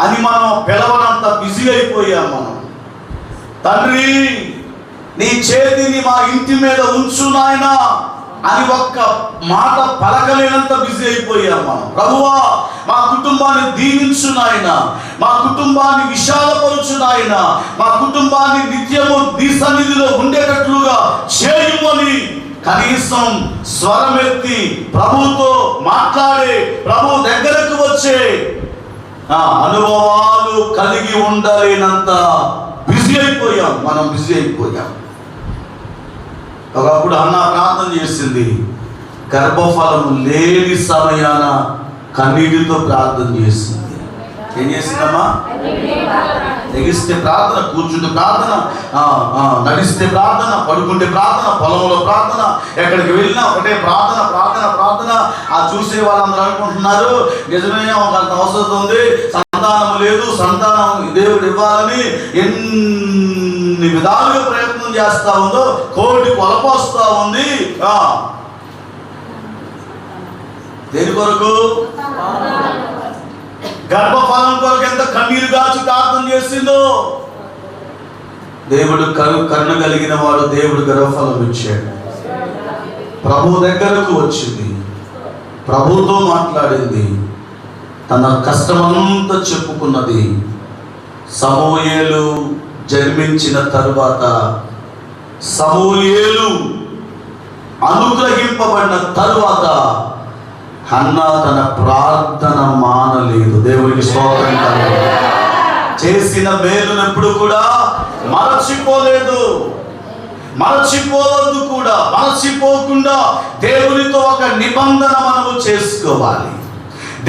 అని మనం పిలవనంత బిజీ అయిపోయాం. మనం తండ్రి నీ చేతిని మా ఇంటి మీద ఉంచు నాయనా అని ఒక్క మాట పలకలేనంత బిజీ అయిపోయాం మనం. ప్రభువా మా కుటుంబాన్ని దీవించు నాయన, మా కుటుంబాన్ని విశాలపరుచు నాయన, మా కుటుంబాన్ని నిత్యము నీ సన్నిధిలో ఉండేటట్లుగా చేయుమని కనీసం స్వరమెత్తి ప్రభుతో మాట్లాడే, ప్రభు దగ్గరకు వచ్చే అనుభవాలు కలిగి ఉండలేనంత బిజీ అయిపోయాం మనం. బిజీ అయిపోయాం. ఒకప్పుడు అన్న ప్రార్థన చేసింది, గర్భఫలము లేని సమయాన కన్నీటితో ప్రార్థన చేసింది. ఏం చేసిందమ్మా? ఎగిస్తే ప్రార్థన, కూర్చుంటే ప్రార్థన, నడిస్తే ప్రార్థన, పడుకుంటే ప్రార్థన, పొలంలో ప్రార్థన, ఎక్కడికి వెళ్ళినా ఒకటే ప్రార్థన ప్రార్థన ప్రార్థన. ఆ చూసే వాళ్ళందరూ అనుకుంటున్నారు నిజమే అంత అవసరం ఉంది, సంతానం లేదు, సంతానం దేవుడు ఇవ్వాలని ఎన్ని విధాలుగా ప్రయత్నం చేస్తా ఉందో, కోటి కొలపోస్తా ఉంది. దేని కొరకు? గర్భఫలం కొరకు ఎంత కన్నీరు గాచి ప్రార్థన చేసిందో. దేవుడు కరుణ కలిగిన వాడు, దేవుడు గర్భఫలం ఇచ్చాడు. ప్రభు దగ్గరకు వచ్చింది, ప్రభుతో మాట్లాడింది, తన కష్టమంతా చెప్పుకున్నది. సమూయేలు జన్మించిన తరువాత, సమూయేలు అనుగ్రహింపబడిన తరువాత హన్నా తన ప్రార్థన మానలేదు. దేవునికి స్తోత్రం కలుగును. చేసిన మేలును ఎప్పుడు కూడా మరచిపోలేదు, మరచిపోవద్దు కూడా. మరచిపోకుండా దేవునితో ఒక నిబంధన మనము చేసుకోవాలి,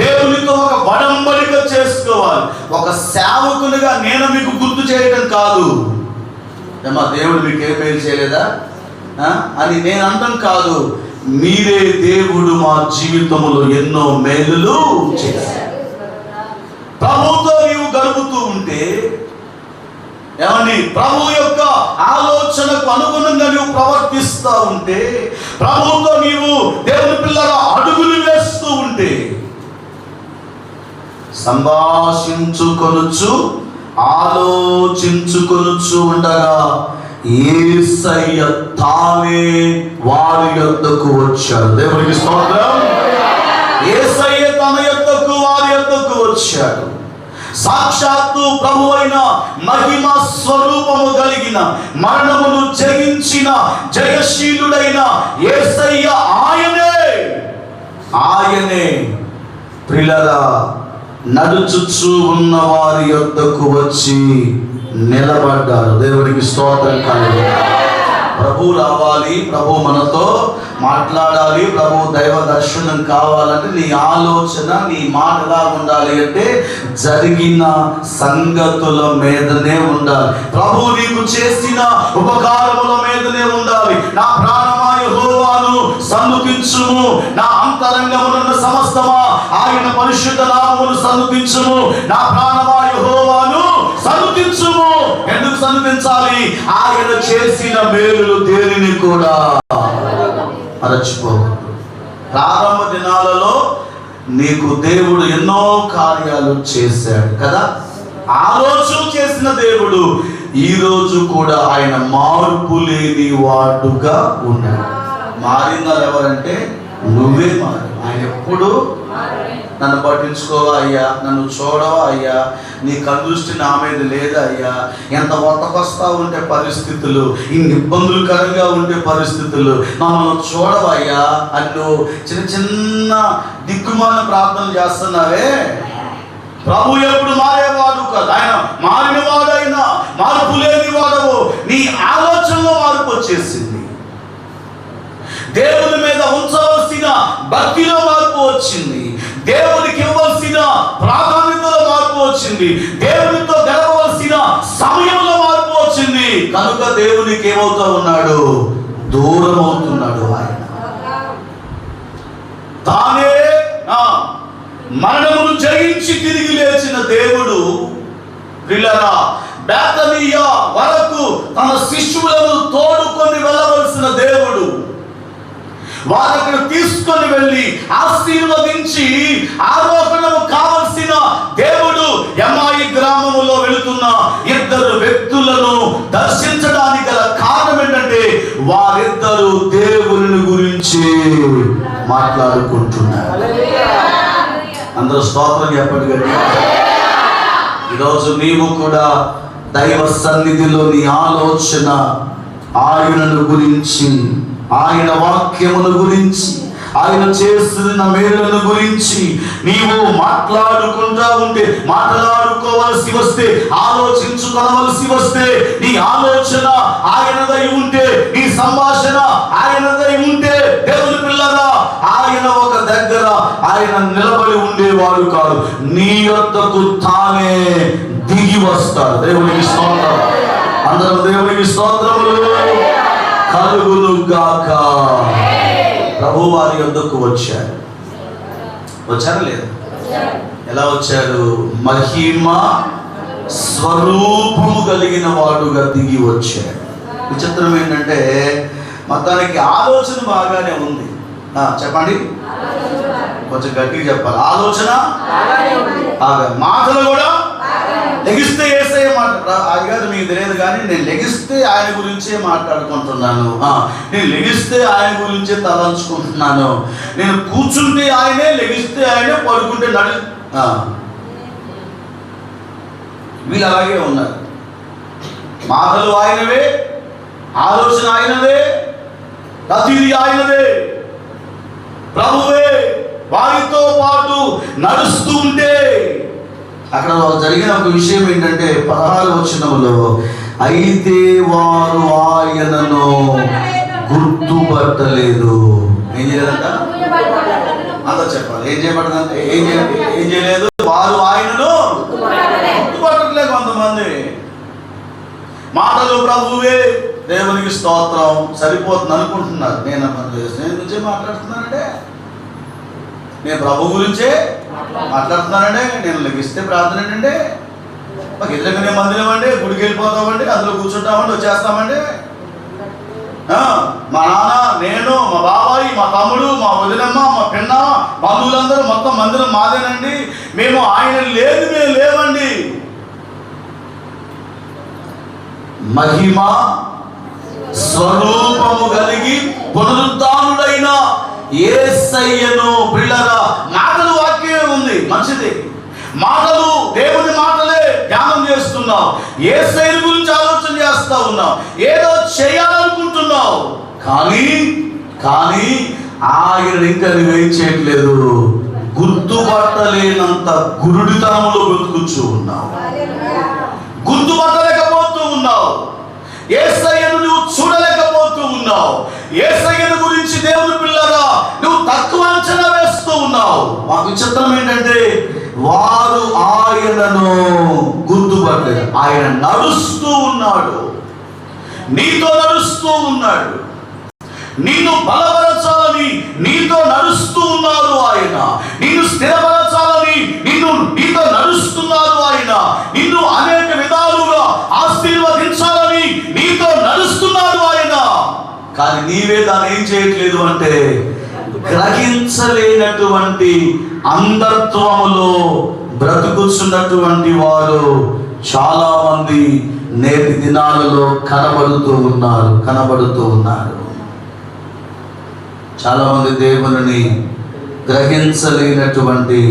దేవునితో ఒక వడంబడిక చేసుకోవాలి. ఒక సేవకునిగా నేను మీకు గుర్తు చేయటం కాదు, ఏమా దేవుడు మీకు ఏం మేలు చేయలేదా అని నేను అనడం కాదు. మీరే దేవుడు మా జీవితంలో ఎన్నో మేలులు చేశారు. ప్రభుతో నీవు గడుపుతూ ఉంటే ఏమని, ప్రభు యొక్క ఆలోచనకు అనుగుణంగా నీవు ప్రవర్తిస్తూ ఉంటే, ప్రభుతో నీవు దేవుని పిల్లల అడుగులు వేస్తూ ఉంటే, సంభాషించుకొనుచు ఆలోచించుకొనుచు ఉండగా యేసయ్య తానే వారి యొద్దకు వచ్చాడు. దేవునికి స్తోత్రం. యేసయ్య తన యొద్దకు, వారి యొద్దకు వచ్చాడు. సాక్షాత్తు ప్రభువైన మహిమ స్వరూపము కలిగిన, మరణమును జయించిన జయశీలుడైన యేసయ్య ఆయనే ప్రియులారా నడుచుచు ఉన్న వారి యొద్దకు వచ్చి నిలబడ్డారు. దేవునికి స్తోత్రం కలుగును. ప్రభు రావాలి, ప్రభు మనతో మాట్లాడాలి, ప్రభు దైవ దర్శనం కావాలంటే నీ ఆలోచన, నీ మాట ఎలా ఉండాలి అంటే జరిగిన సంగతుల మీదనే ఉండాలి. ప్రభు నీకు చేసిన ఉపకారముల మీదనే ఉండాలి. నా ప్రాణమా యెహోవాను సన్నుతించుము, నా అంతరంగమునున్న సమస్తమా ఆయన పరిశుద్ధ నామమును సన్నుతించుము. నా ప్రాణమా యెహోవాను సన్నుతించుము. ఎందుకు సన్నుతించాలి? ఆయన చేసిన మేలులు దేనిని కూడా మరచిపోకూడదు. ప్రారంభ దినాలలో నీకు దేవుడు ఎన్నో కార్యాలు చేశాడు కదా. ఆ రోజు చేసిన దేవుడు ఈ రోజు కూడా ఆయన మార్పు లేని వాడుగా ఉన్నాడు. మారినారు ఎవరంటే నువ్వే మారు. ఆయన ఎప్పుడు నన్ను పట్టించుకోవా అయ్యా, నన్ను చూడవా అయ్యా, నీ కనుదృష్టి నా మీద లేదా అయ్యా, ఎంత ఒత్తకొస్తా ఉంటే పరిస్థితులు, ఇన్ని ఇబ్బందులకరంగా ఉండే పరిస్థితులు, మమ్మల్ని చూడవా అయ్యా అంటూ చిన్న చిన్న దిక్కుమాల ప్రార్థనలు చేస్తున్నావే. ప్రభు ఎప్పుడు మారేవాడు కాదు, ఆయన మారినవాడైనా మార్పు లేని వాడవు. నీ ఆలోచనలో మార్పు వచ్చేసింది, దేవుని మీద ఉంచవలసిన భక్తిలో మార్పు వచ్చింది, దేవునికి ఇవ్వాల్సిన ప్రాధాన్యతలో మార్పు వచ్చింది, దేవునితో గడపవలసిన సమయంలో మార్పు వచ్చింది. కనుక దేవునికి ఏమవుతా ఉన్నాడు? దూరం అవుతున్నాడు. ఆయన తానే మరణమును జయించి తిరిగి లేచిన దేవుడు పిల్లరా బేతనియా వరకు తన శిష్యులను తోడుకొని వెళ్ళవలసిన దేవుడు వారు అక్కడ తీసుకొని వెళ్ళి ఆశీర్వదించి ఆరోహణము కావలసిన దేవుడు ఎమ్మాయి గ్రామములో వెళుతున్న ఇద్దరు వ్యక్తులను దర్శించడానికి గల కారణం మాట్లాడుకుంటున్నారు. అందరూ స్తోత్రం చెప్పండి గట్టిగా. ఈరోజు నీవు కూడా దైవ సన్నిధిలో నీ ఆలోచన ఆయనను గురించి, ఆయన వాక్యమును గురించి, ఆయన చేస్తున్న మేలులను గురించి నీవు మాట్లాడుకుంటా ఉంటే, మాట్లాడుకోవలసి వస్తే, ఆలోచించుకోవలసి వస్తే, నీ ఆలోచన ఆయనదై ఉంటే, నీ సంభాషణ ఆయనదై ఉంటే, దేవుని పిల్లరా, ఆయన ఒక దగ్గర ఆయన నిలబడి ఉండేవాడు కాదు, నీ యొద్దకు తానే దిగి వస్తాడు. దేవునికి స్తోత్రం. అందరూ దేవునికి స్తోత్రములు కలుగును గాక. ప్రభు వారి యొద్దకు వచ్చారు. వచ్చారా లేదు? ఎలా వచ్చారు? మహిమ స్వరూపము కలిగిన వాడుగా దిగి వచ్చాడు. విచిత్రం ఏంటంటే మొత్తానికి ఆలోచన బాగానే ఉంది. చెప్పండి, కొంచెం గట్టిగా చెప్పాలి. ఆలోచన మాటలు కూడా లెగిస్తే యేసయ్య మాట అది కాదు, మీకు తెలియదు కానీ నేను లెగిస్తే ఆయన గురించే మాట్లాడుకుంటున్నాను, నేను లెగిస్తే ఆయన గురించే తలంచుకుంటున్నాను, నేను కూర్చుంటే ఆయనే, లెగిస్తే ఆయనే, పడుకుంటే వీళ్ళు అలాగే ఉన్నారు. మాటలు ఆయనవే, ఆలోచన ఆయనదే, ప్రతిదీ ఆయనదే, ప్రభువే వారితో పాటు నడుస్తూ ఉంటే. అక్కడ జరిగిన ఒక విషయం ఏంటంటే 16వ వచనంలో, అయితే వారు ఆయనను గుర్తుపట్టలేదు. ఏం చేయలేదంట? అంతా చెప్పాలి. ఏం చేయబడ్డదంటే ఏం చేయలేదు? వారు ఆయనను గుర్తుపట్టట్లేదు. కొంతమంది మాటలు ప్రభువే, దేవునికి స్తోత్రం, సరిపోతుంది అనుకుంటున్నారు. నేను గురించే మాట్లాడుతున్నానంటే, నేను ప్రభు గురించే మాట్లాడుతున్నానండి, నేను లెగిస్తే ప్రార్థన ఏంటంటే, మాకు ఎదురుగానే మందిరం అండి, గుడికి వెళ్ళిపోతామండి, అందులో కూర్చుంటామండి, వచ్చేస్తామండి. మా నాన్న, నేను, మా బాబాయి, మా తమ్ముడు, మా వదినమ్మ, మా పిన్న, బంధువులందరూ మొత్తం మందిరం మాదేనండి, మేము ఆయన లేదు, మేము లేవండి. మహిమ స్వరూపము కలిగి పునరుద్ధానుడైన యేసయ్యను పిల్లరా, మాటలు వాక్యమే ఉంది, మంచిది. మాటలు దేవుని మాటలే ధ్యానం చేస్తున్నావు, యేసయ్య గురించి ఆలోచన చేస్తా ఉన్నావు, ఏదో చేయాలనుకుంటున్నావు, కానీ ఆయన ఇంకా నువ్వేం చేయట్లేదు, గుర్తుపట్టలేనంత గురుడితనములో బ్రతుకుచూ ఉన్నావు, గుర్తుపట్టలేకపోతూ ఉన్నావు, యేసయ్యను నువ్వు చూడలేకపోతూ ఉన్నావు, యేసయ్యను గురించి దేవుని పిల్లగా నువ్వు తక్కువ అంచనా వేస్తూ ఉన్నావు. మాకు విచిత్రం ఏంటంటే వారు ఆయనను గుర్తుపట్టలేదు. ఆయన నడుస్తూ ఉన్నాడు, నీతో నడుస్తూ ఉన్నాడు, నిన్ను బలపరచాలని నీతో నడుస్తూ ఉన్నారు ఆయన, నిన్ను స్థిరపరచాలని నీతో నడుస్తున్నారు ఆయన, నిన్ను అనేక విధాలుగా ఆశీర్వదించాలని నీతో నడుస్తున్నారు ఆయన. కానీ నీవే దాన్ని ఏం చేయట్లేదు అంటే, గ్రహించలేనటువంటి అంధత్వములో బ్రతుకుతున్నటువంటి వారు చాలా మంది నేటి దినాలలో కనబడుతూ ఉన్నారు. చాలా మంది దేవుని గ్రహించలేనటువంటి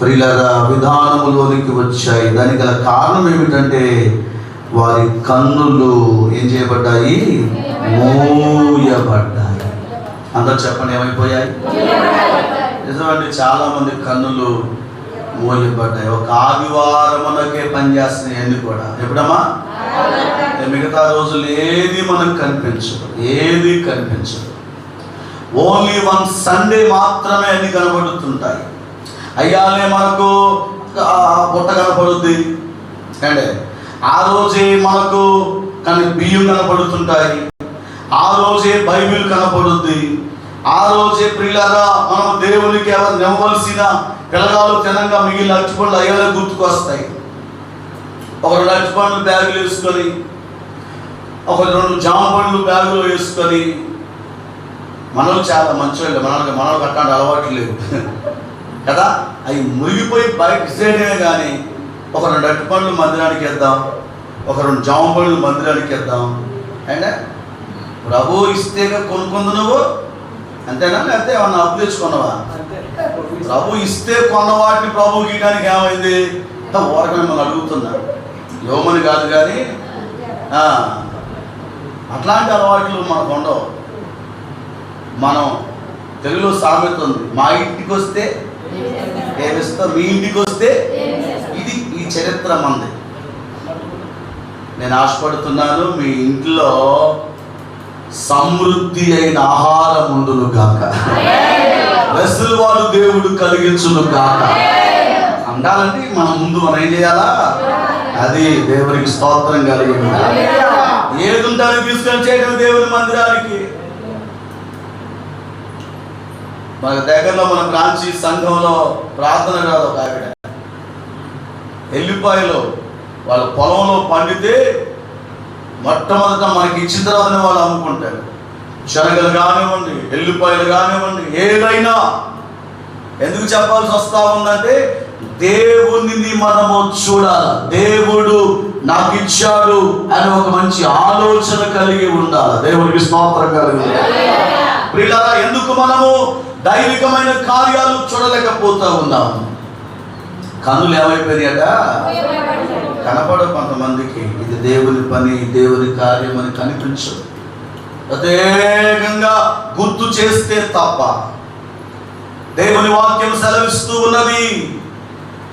ప్రియుల విధానములోనికి వచ్చాయి. దానికి గల కారణం ఏమిటంటే వారి కన్నులు ఏం చేయబడ్డాయి? మూయబడ్డాయి. అందరూ చెప్పండి, ఏమైపోయాయి? నిజమండి, చాలా మంది కన్నులు మూయబడ్డాయి. ఒక ఆదివారమునకే పనిచేస్తున్నాయి అన్ని కూడా. ఎప్పుడమ్మా? మిగతా రోజులు ఏది మనకు కనిపించదు. ఓన్లీ వన్ సండే మాత్రమే అన్ని కనబడుతుంటాయి. అయ్యాలే మనకు బుట్ట కనపడుద్ది అంటే ఆ రోజే మనకు బియ్యం కనపడుతుంటాయి, ఆ రోజే బైబిల్ కనపడుద్ది, ఆ రోజే ప్రియులారా మనం దేవునికి ఎవరు నివ్వవలసిన పిల్లగాలు తినంగా మిగిలిన అరటిపండ్లు అయ్యాలే గుర్తుకొస్తాయి. ఒక 2 అరటిపండ్లు బ్యాగులు వేసుకొని, ఒక 2 జామ పండ్లు బ్యాగులో వేసుకొని, మనలు చాలా మంచివాళ్ళు, మనకు అట్లాంటి అలవాట్లు లేవు కదా. అవి మురిగిపోయి బయట ఇసేయడమే కానీ ఒక 2 అరటిపండ్లు మందిరానికి వేద్దాం, ఒక 2 జామ పండ్లు మందిరానికి వేద్దాం అంటే ప్రభు ఇస్తేగా కొనుక్కుంది నువ్వు అంతేనా? లేకపోతే ఏమన్నా అప్పు తెచ్చుకున్నావా? ప్రభు ఇస్తే కొన్న వాటిని ప్రభు గీయడానికి ఏమైంది? ఓరగా మిమ్మల్ని అడుగుతున్నా, యోమని కాదు కానీ అట్లాంటి అలవాట్లు మనకు ఉండవు. మనం తెలుగులో సామెత ఉంది, మా ఇంటికి వస్తే ఏమిస్తాం, మీ ఇంటికి వస్తే ఇది. ఈ చరిత్ర మంది. నేను ఆశపడుతున్నాను మీ ఇంట్లో సమృద్ధి అయిన ఆహారం ఉండును గాక, వెసులువాడు దేవుడు కలిగించును గాక. అండాలంటే మనం ముందు మనం ఏం చేయాలా? అది దేవునికి స్తోత్రం కలిగింది. ఏది ఉంటారో తీసుకొని చేయడం దేవుని మందిరానికి. మన దగ్గరలో మన బ్రాంచి సంఘంలో ప్రార్థన కాదు, ఒక ఆవిడ ఎల్లిపాయలు వాళ్ళ పొలంలో పండితే మొట్టమొదట మనకి ఇచ్చిన తర్వాతనే వాళ్ళు అమ్ముకుంటారు. శనగలు కానివ్వండి, ఎల్లిపాయలు కానివ్వండి, ఏదైనా. ఎందుకు చెప్పాల్సి వస్తా ఉందంటే దేవునిని మనము చూడాలి. దేవుడు నాకు ఇచ్చాడు అని ఒక మంచి ఆలోచన కలిగి ఉండాలి. దేవునికి స్తోత్రం కలిగి ఉండాలి. ప్రియులారా, ఎందుకు మనము దైవికమైన కార్యాలు చూడలేకపోతా ఉన్నాము? కన్నులు ఏమైపోయాయట? కనపడవు కొంతమందికి. ఇది దేవుని పని, దేవుని కార్యం అని కనిపించదు. ప్రత్యేకంగా గుర్తు చేస్తే తప్ప. దేవుని వాక్యం సెలవిస్తూ ఉన్నది,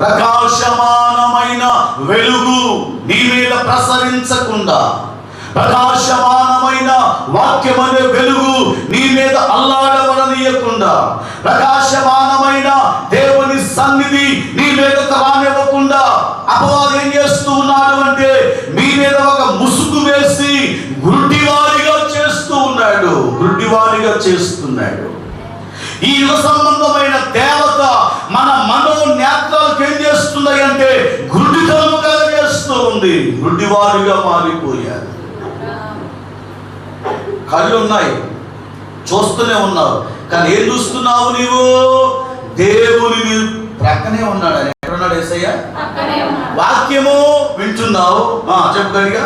ప్రకాశమానమైన వెలుగు నీ మీద ప్రసరించకుండా, ప్రకాశమానమైన వాక్యం అనే వెలుగు నీ మీద అల్లాడబడనీయకుండా, ప్రకాశమానమైన దేవుని సన్నిధి నీ మీదకు రానివ్వకుండా అపవాది ఏం చేస్తూ ఉన్నాడు అంటే మీ మీద ఒక ముసుగు వేసి గుడ్డివాడిగా చేస్తూ ఉన్నాడు. గుడ్డివాడిగా చేస్తున్నాడు. ఈ యుగ సంబంధమైన దేవత మన మనోనేత్రాలకు ఏం చేస్తుంది అంటే గుడ్డితనము కలగజేస్తూ ఉంది. గుడ్డివాడిగా మారిపోయారు. కళ్ళు ఉన్నాయి, చూస్తూనే ఉన్నావు, కానీ ఏం చూస్తున్నావు నీవు? దేవుని ప్రక్కనే ఉన్నాడు. ఆయన ఎక్కడున్నాడు? యేసయ్య వాక్యము వింటున్నావు, చెప్పగలిగా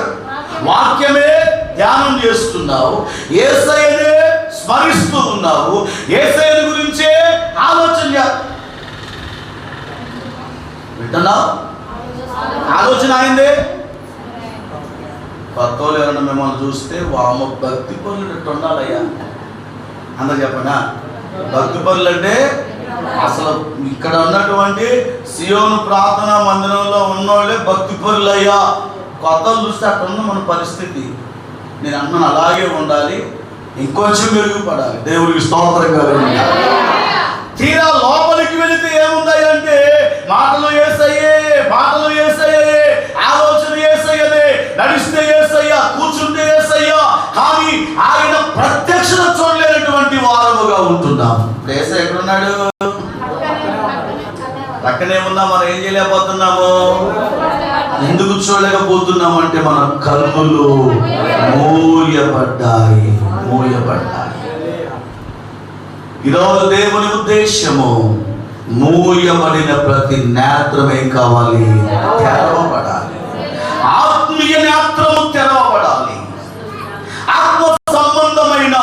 వాక్యమే ధ్యానం చేస్తున్నావు, యేసయ్యనే స్మరిస్తూ ఉన్నావు, యేసయ్యని గురించే ఆలోచన వింటున్నావు. ఆలోచన అయిందే. కొత్త వాళ్ళు ఎవరైనా మిమ్మల్ని చూస్తే వామ భక్తి పనులు ఉండాలయ్యా అందరు చెప్పనా? భక్తి పనులు అంటే అసలు ఇక్కడ ఉన్నటువంటి సియోను ప్రార్థనా మందిరంలో ఉన్నోళ్ళే భక్తి పనులు అయ్యా. కొత్తలు చూస్తే అక్కడ ఉన్న మన పరిస్థితి. నేను అన్నాను అలాగే ఉండాలి, ఇంకొంచెం మెరుగుపడాలి. దేవుడికి స్తోత్రంగా ఉండాలి. తీరా లోపలికి వెళితే ఏముంది అంటే మాటలు యేసయ్యే, మాటలు యేసయ్యే, ఆలోచన యేసయ్యనే, నడిస్తే యేసయ్య, కూర్చుంటే యేసయ్య, కానీ ఆయన ప్రత్యక్షత చూడలేనటువంటి వారముగా ఉంటున్నాం. యేసయ్య ఎక్కడున్నాడు? పక్కనే ఉన్నా మనం ఏం చేయలేకపోతున్నాము? ఎందుకు చూడలేకపోతున్నాము అంటే మన కన్నులు మూయబడ్డాయి. ఈరోజు దేవుని ఉద్దేశము మూయబడిన ప్రతి నేత్రం ఏం కావాలి? తెరవబడాలి. ఆత్మీయ నేత్రము తెరవబడాలి. ఆత్మ సంబంధమైన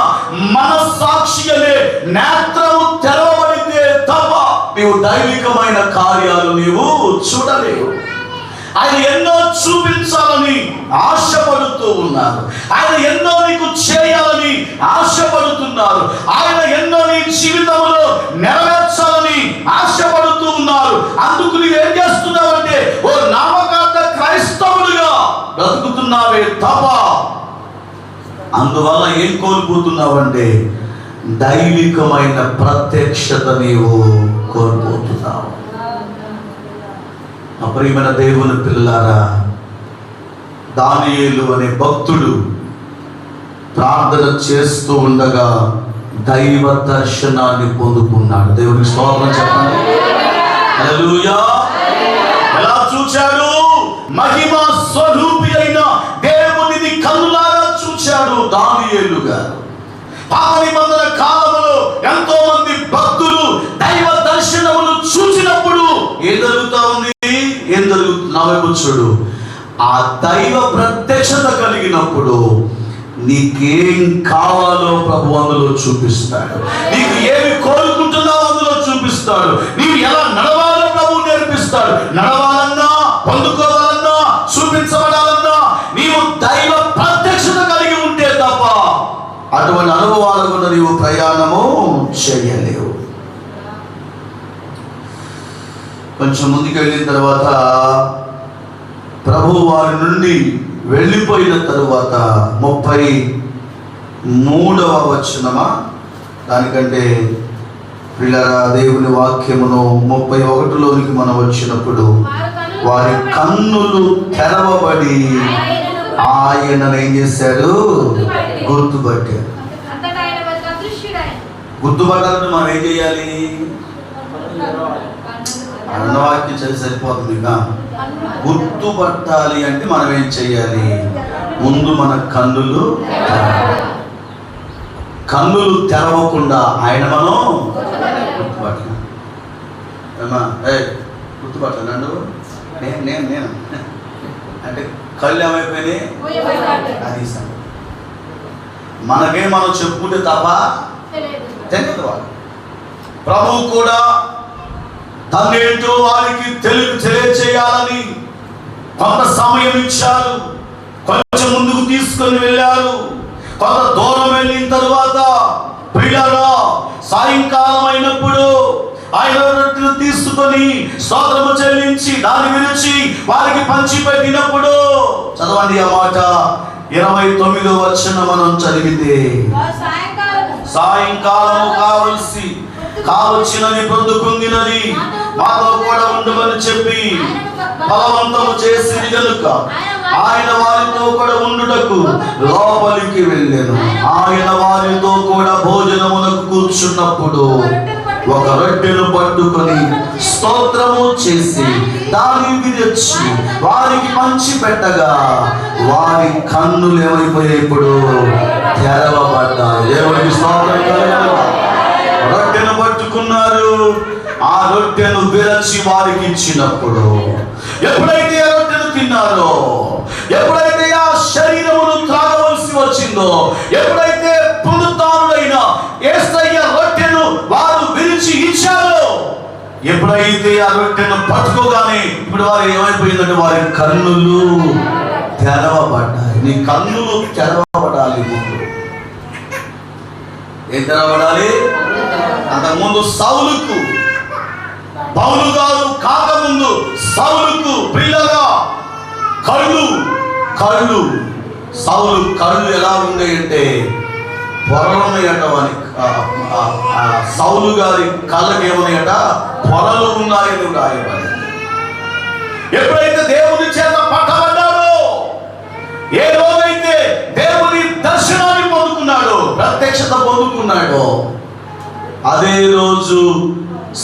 మనస్సాక్షి అనే నేత్రము తెరవబడితే తప్ప నీవు దైవికమైన కార్యాలు నీవు చూడలేవు. ఆయన ఎన్నో చూపించాలని ఆశపడుతూ ఉన్నారు. ఆయన ఎన్నో నీకు చేయాలని ఆశపడుతున్నారు. ఆయన ఎన్నో నీ జీవితంలో నెరవేర్చాలని ఆశపడుతూ ఉన్నారు. అందుకు నువ్వు ఏం చేస్తున్నావంటే ఓ నామకార్థ క్రైస్తవులుగా బ్రతుకుతున్నావే తప్ప అందువల్ల ఏం కోల్పోతున్నావంటే దైవికమైన ప్రత్యక్షత నీవు కోల్పోతున్నావు. ప్రియమైన దేవుని పిల్లారా, దానియేలు అనే భక్తుడు ప్రార్థన చేస్తూ ఉండగా దైవ దర్శనాన్ని పొందుకున్నాడు. దేవునికి స్తోత్రం చెప్పండి. హల్లెలూయా. ఎలా చూచాడు? మహిమ స్వరూపి అయిన దేవునిని కన్నులారా చూచాడు దానియేలు గారు. పాత నిబంధన కాలంలో ఎంతో మంది భక్తులు దైవ దర్శనములు చూసినప్పుడు ఏం జరుగుతా ఉంది? ఏం జరుగుతుంది? చూడు, ఆ దైవ ప్రత్యక్షత కలిగినప్పుడు నీకేం కావాలో ప్రభు అందులో చూపిస్తాడు. నీకు ఏమి కోరుకుంటున్నావో అందులో చూపిస్తాడు. నీవు ఎలా నడవాలో ప్రభు నేర్పిస్తాడు. నడవాలన్నా, పొందుకోవాలన్నా, చూపించబడాలన్నా నీవు దైవ ప్రత్యక్షత కలిగి ఉంటే తప్ప అటువంటి అనుభవాలు కూడా నీవు ప్రయాణము చేయలేవు. కొంచెం ముందుకు వెళ్ళిన తర్వాత ప్రభు వారి నుండి వెళ్ళిపోయిన తరువాత 33వ వచనమా, దానికంటే పిల్లరా దేవుని వాక్యమును 31లోనికి మనం వచ్చినప్పుడు వారి కన్నులు తెరవబడి ఆయనను ఏం చేశాడు? గుర్తుపట్టాడు. గుర్తుపట్టాలంటే మనం ఏం చేయాలి? అన్నవాక్యం చేసి సరిపోతుంది. గుర్తుపట్టాలి అంటే మనం ఏం చేయాలి? ముందు మన కన్నులు తెరవకుండా ఆయన మనం గుర్తుపట్టాలి. గుర్తుపట్టాలండు నేను అంటే కళ్ళు ఏమైపోయినాయి? అది మనకే మనం చెప్పుకుంటే తప్ప తెలియదు. వాళ్ళు ప్రభువు కూడా తనేంటో వారికి తెలియచేయాలని కొంత సమయం ఇచ్చారు. కొంచెం ముందుకు తీసుకొని వెళ్ళారు. కొంత దూరం వెళ్ళిన తరువాత పిల్లరా సాయంకాలం అయినప్పుడు ఆయన రొట్టెలు తీసుకొని స్తోత్రము చెల్లించి దాని విరిచి వారికి పంచిపెట్టినప్పుడు, చదవండి ఆ మాట, 29వ వచనం మనం చదివితే, సాయంకాలము కావలసినది పొందుకుందినది మాతో కూడా ఉండమని చెప్పి బలవంతము చేసింది కనుక ఆయన వారితో కూడా ఉండుటకు లోపలికి వెళ్ళెను. ఆయన వారితో కూడా భోజనమునకు కూర్చున్నప్పుడు ఒక రొట్టెను పట్టుకొని స్తోత్రము చేసి దానిని తెచ్చి వారికి పంచి పెట్టగా వారి కన్నులు ఏమైపోయాయి? ఇప్పుడు తెరవబడ్డాయి. దేవునికి స్తోత్రం కలుగును. రొట్టెను పట్టుకున్నారు. ఆ రొట్టెను విరచి వారికి ఇచ్చినప్పుడు, ఎప్పుడైతే ఆ రొట్టెను తిన్నారో, ఎప్పుడైతే ఆ శరీరమును త్రాగవలసి వచ్చిందో, ఎప్పుడైతే పునరుత్థానుడైన యేసయ్య రొట్టెను వారు విరిచి ఇచ్చారో, ఎప్పుడైతే ఆ రొట్టెను పట్టుకోగానే ఇప్పుడు వారు ఏమైపోయిందంటే వారి కన్నులు తెరవబడ్డాయి. నీ కన్నులు తెరవబడాలి. ముందు ఏం తెరవబడాలి? అంతకుముందు సౌలుకు, పౌలు గారు కాకముందు సౌలుకు పిల్లగా కళ్ళు సౌలు కళ్ళు ఎలా ఉన్నాయంటే పొరలున్నాయట. సౌలు గారి కళ్ళకి ఏమన్నాయట? పొరలు ఉన్నాయని రాయబడి. ఎప్పుడైతే దేవుని చేత పట్టబడ్డాడో, ఏ రోజైతే దేవుని దర్శనాన్ని పొందుకున్నాడో, ప్రత్యక్షత పొందుకున్నాడో, అదే రోజు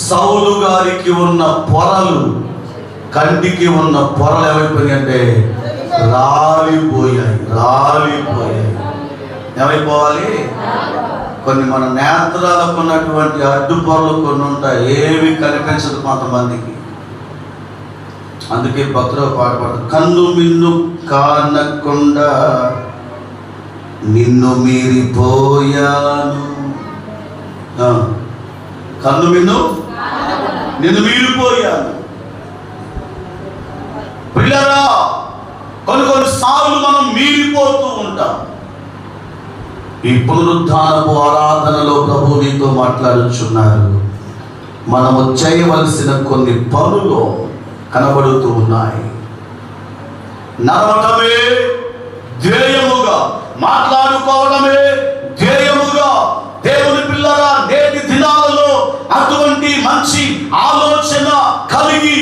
సౌలు గారికి ఉన్న పొరలు, కంటికి ఉన్న పొరలు ఏమైపోయాయి అంటే రాలిపోయాయి. ఏమైపోవాలి? కొన్ని మన నేత్రాలకు ఉన్నటువంటి అడ్డు పొరలు కొన్ని ఉంటాయి, ఏవి కనిపించదు కొంతమందికి. అందుకే భక్తులు పాట పాడు, కన్ను మిన్ను కానకుండా నిన్ను మీరిపోయాను. కన్ను నిన్ను మీరిపోయాను. పిల్లరా, కొన్నిసార్లు మనం మీరిపోతూ ఉంటాం. ఈ పునరుద్ధానపు ఆరాధనలో ప్రభు నీతో మాట్లాడుచున్నారు. మనము చేయవలసిన కొన్ని పనులు కనబడుతూ ఉన్నాయి. నడవటమే ధ్యేయముగా, మాట్లాడుకోవడమే ధ్యేయముగా. దేవుని పిల్లరా, నేటి దినాలలో అటువంటి మంచి ఆలోచన కలిగి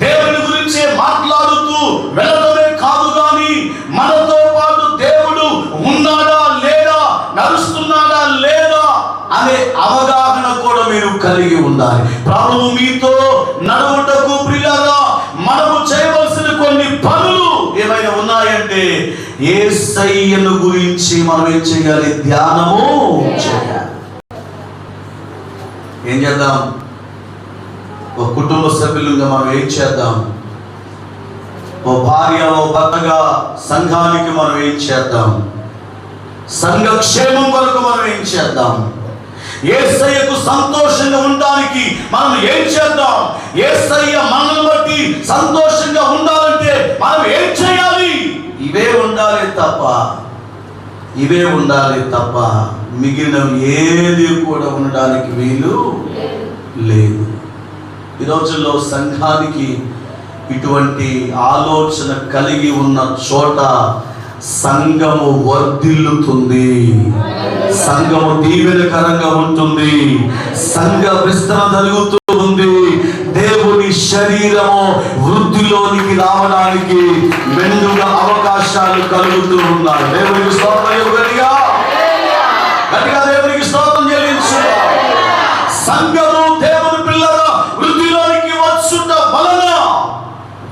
దేవుని గురించే మాట్లాడుతూ వెళ్ళడమే కాదు, కానీ మనతో పాటు దేవుడు ఉన్నాడా లేదా, నడుస్తున్నాడా లేదా అనే అవగాహన కూడా మీరు కలిగి ఉండాలి. ప్రభువు మీతో నడువుటకు ప్రియులారా మనము చేయవలసిన కొన్ని పనులు ఏమైనా ఉన్నాయంటే, యేసయ్యను గురించి మనం ఏం చేయాలి? ధ్యానము చేయాలి. ఏం చేద్దాం? ఓ కుటుంబ సభ్యులుగా మనం ఏం చేద్దాం? ఓ భార్య, ఓ భర్తగా సంఘానికి మనం ఏం చేద్దాం? సంఘక్షేమం కొరకు మనం ఏం చేద్దాం? యేసయ్యకు సంతోషంగా ఉండడానికి మనం ఏం చేద్దాం? యేసయ్య మనల్ని బట్టి సంతోషంగా ఉండాలంటే మనం ఏం చేయాలి? ఇవే ఉండాలి తప్ప మిగిలిన ఏది కూడా ఉండడానికి వీలు లేదు. ఈ రోజుల్లో సంఘానికి ఇటువంటి ఆలోచన కలిగి ఉన్న చోట సంఘము వర్ధిల్లుతుంది, సంఘము దీవెనకరంగా ఉంటుంది, సంఘ విస్తరణ జరుగుతూ ఉంది. దేవుని శరీరము వృద్ధిలోనికి రావడానికి మెండుగా అవకాశాలు కలుగుతూ ఉన్నాయి. దేవునికి స్తోత్రం, గట్టిగా దేవునికి స్తోత్రం చెల్లించుట. సంఘము దేవుని పిల్లల వృద్ధిలోనికి వచ్చుట వలన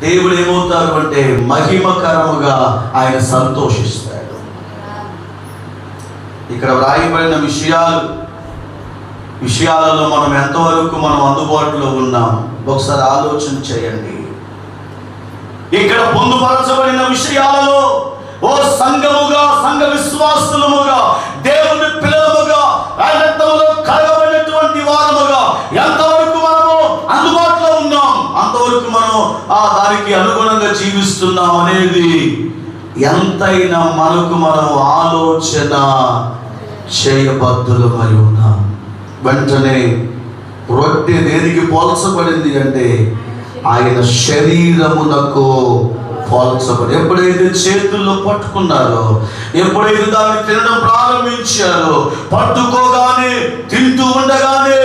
దేవుడు ఏమవుతారు అంటే మహిమకరముగా ఆయన సంతోషిస్తాడు. ఇక్కడ వ్రాయబడిన విషయాలలో మనం ఎంతవరకు మనం అందుబాటులో ఉన్నాం ఒకసారి ఆలోచన చేయండి. ఇక్కడ పొందుపరచబడిన విషయాలలో ఓ సంఘముగా, సంఘ విశ్వాసులముగా, దేవుని పిల్లలముగా, ఆయనలో కలగబడినటువంటి వారముగా ఎంతవరకు మనము అందుబాటులో ఉన్నాం, అంతవరకు మనం దానికి అనుగుణంగా జీవిస్తున్నాం అనేది ఎంతైనా మనకు మనం ఆలోచన చేయబద్దులమై ఉన్నాం. వెంటనే రొట్టె దేనికి పోల్చబడింది అంటే ఆయన శరీరమునకు పోల్చబడి. ఎప్పుడైతే చేతుల్లో పట్టుకున్నారో, ఎప్పుడైతే దాన్ని తినడం ప్రారంభించారో, పట్టుకోగానే తింటూ ఉండగానే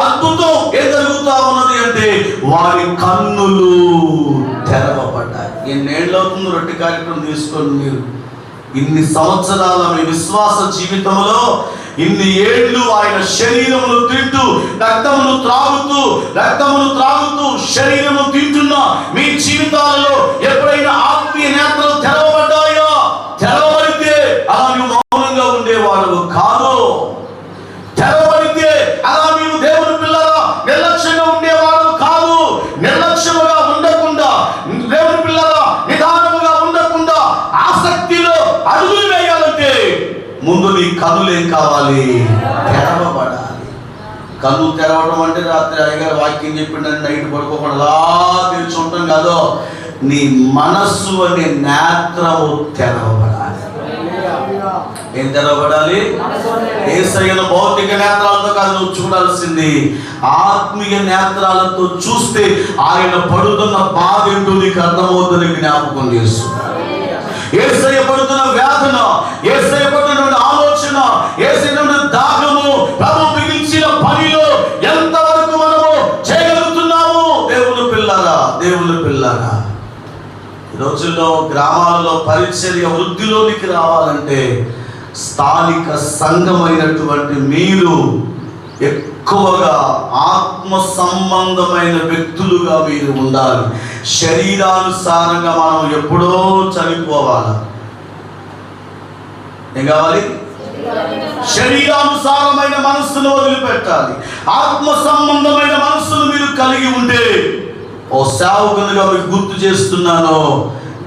అద్భుతం ఏం జరుగుతా ఉన్నది అంటే వారి కన్నులు తెరవబడ్డాయి. ఎన్నేళ్ళు అవుతుంది రొట్టె కార్యక్రమం తీసుకొని మీరు? ఇన్ని సంవత్సరాల మీ విశ్వాస జీవితంలో ఇన్ని ఏళ్ళు ఆయన శరీరమును తింటూ రక్తమును త్రాగుతూ శరీరము తింటున్న మీ జీవితాలలో ఎప్పుడైనా ఆత్మీయ నేత్రాలు తెరవబడ్డాయా? తెరవబడితే అలా నీవు మౌనంగా ఉండేవాడు కాదు. తెరవబడితే అలా నీవు దేవుని పిల్లరా నిర్లక్ష్యంగా ఉండేవాడు కాదు. నిర్లక్ష్యముగా ఉండకుండా, దేవుని పిల్లరా నిదానముగా ఉండకుండా ఆసక్తిలో అడుగులు వేయాలంటే ముందు నీ కన్నులేం కావాలి? తెరవబడాలి. కన్ను తెరవడం అంటే రాత్రి అయ్యగారు వాక్యం చెప్పిండని నైట్ పడుకోకుండా తెరిచి ఉంటాం కాదు, నీ మనస్సు అనే నేత్రము తెరవబడాలి. ఏం తెరవబడాలి? యేసయ్యను భౌతిక నేత్రాలతో కాదు నువ్వు చూడాల్సింది, ఆత్మీయ నేత్రాలతో చూస్తే ఆయన పడుతున్న బాధ ఏంటో నీకు అర్థమవుతుంది, జ్ఞాపకం చేస్తుంది. యేసయ్య పడుతున్న వేదన, యేసయ్య పడుతున్న ఆలోచన, యేసయ్య దాహము, ప్రభు మిగిల్చిన పనిలో ఎంతవరకు మనము చేయగలుగుతున్నాము? దేవుని పిల్లరా ఈ రోజుల్లో గ్రామాలలో పరిచర్య వృద్ధిలోనికి రావాలంటే స్థానిక సంఘమైనటువంటి మీరు ఎక్కువగా ఆత్మ సంబంధమైన వ్యక్తులుగా మీరు ఉండాలి. శరీరానుసారంగా మనం ఎప్పుడో చనిపోవాలి. ఏం కావాలి? శరీరానుసారమైన మనస్సును వదిలిపెట్టాలి. ఆత్మ సంబంధమైన మనస్సును మీరు కలిగి ఉంటే, ఓ సేవకునిగా మీకు గుర్తు చేస్తున్నాను,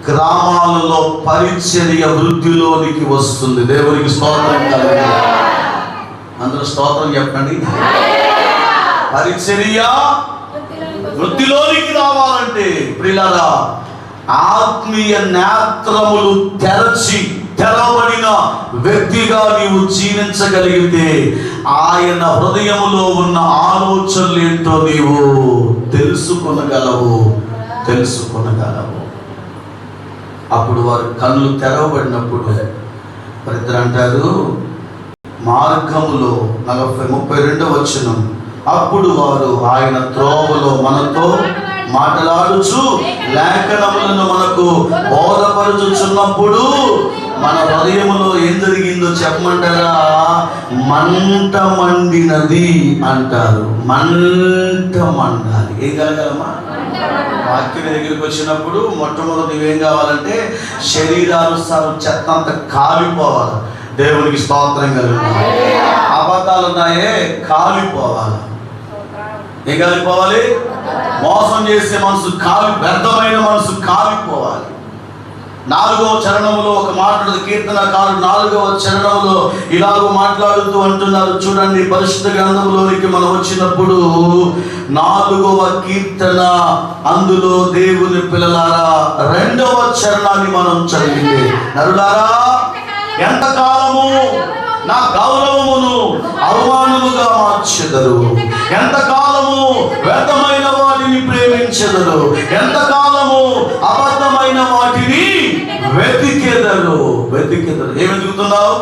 గ్రామాలలో పరిచర్య వృద్ధిలోనికి వస్తుంది. దేవునికి స్తోత్రం కలుగుతుంది. అందరూ స్తోత్రం చెప్పండి. పరిచర్య వృద్ధిలోనికి రావాలంటే ప్రియులారా ఆత్మీయ నేత్రములు తెరవబడిన వ్యక్తిగా నీవు జీవించగలిగితే ఆయన హృదయములో ఉన్న ఆలోచనలు ఏంటో నీవు తెలుసుకొనగలవు. అప్పుడు వారి కళ్ళు తెరవబడినప్పుడు ఇద్దరు అంటారు, మార్గములో 32వ వచనం, అప్పుడు వారు ఆయన త్రోవలో మనతో మాట్లాడుచు లేఖనములను మనకు బోధపరుచుచున్నప్పుడు మన హృదయములో ఏం జరిగిందో చెప్పమంటారా? మంట మండినది అంటారు. మంట మండాలి. ఏం కలగలమా? వాక్యం దగ్గరికి వచ్చినప్పుడు మొట్టమొదటి ఏం కావాలంటే శరీరానుసారం చెత్త అంతా కాలిపోవాలి. దేవునికి స్తోత్రం కలుగుతుంది. అబద్ధాలు ఉన్నాయే కాలిపోవాలి. ఏం కాలిపోవాలి? మోసం చేసే మనసు వ్యర్థమైన మనసు కాలిపోవాలి. 4వ చరణంలో ఒక మాట, కీర్తనకారుడు 4వ చరణంలో ఇలాగ మాట్లాడుతూ అంటున్నారు. చూడండి, పరిశుద్ధ గ్రంథంలోనికి మనం వచ్చినప్పుడు 4వ కీర్తన, అందులో దేవుని పిల్లలారా 2వ చరణాన్ని మనం చదివితే, నరులారా ఎంతకాలము నా గౌరవమును అవమానముగా మార్చెదరు, ఎంతకాలము వ్యర్థమైన వాటిని ప్రేమించెదరు, ఎంతకాలము అబద్ధమైన వాటిని వెతికెదరు. ఏం వెతుకుతున్నావు?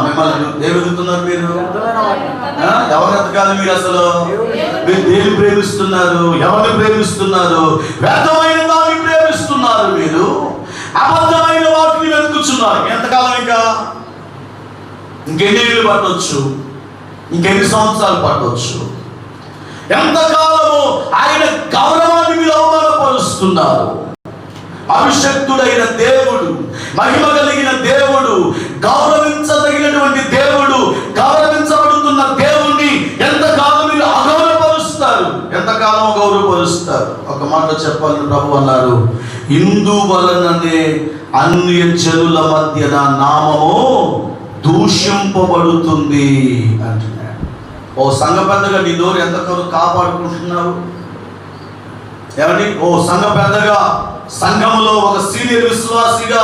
మిమ్మల్ని ఏం వెతుకుతున్నారు మీరు? ఎవరు వెతకాలి మీరు? అసలు మీరు దేన్ని ప్రేమిస్తున్నారు? ఎవరిని ప్రేమిస్తున్నారు? వ్యర్థమైన దాన్ని ప్రేమిస్తున్నారు. మీరు అబద్ధమైన వాటిని వెతుకుతున్నారు. ఎంతకాలం? ఇంకెన్ని ఏళ్ళు పట్టవచ్చు, ఇంకెన్ని సంవత్సరాలు పట్టవచ్చు. ఎంతకాలము ఆయన గౌరవాన్ని మీరు అవమానపరుస్తున్నారు. అభిషక్తుడైన దేవుడు, మహిమ కలిగిన దేవుడు, గౌరవించదగినటువంటి దేవుడు, గౌరవించబడుతున్న దేవుణ్ణి ఎంతకాలం మీరు అగౌరవపరుస్తారు? ఎంతకాలం గౌరవపరుస్తారు? ఒక మాట చెప్పాలని ప్రభు అన్నారు, ఇందువలననే అన్య జనుల మధ్య నా నామము దూషింపబడుతుంది అంటున్నాడు. ఓ సంఘ పెద్దగా నీ నోరు ఎంతకాలం కాపాడుకుంటున్నావు? ఏమండి? ఓ సంఘ పెద్దగా, సంఘంలో ఒక సీనియర్ విశ్వాసిగా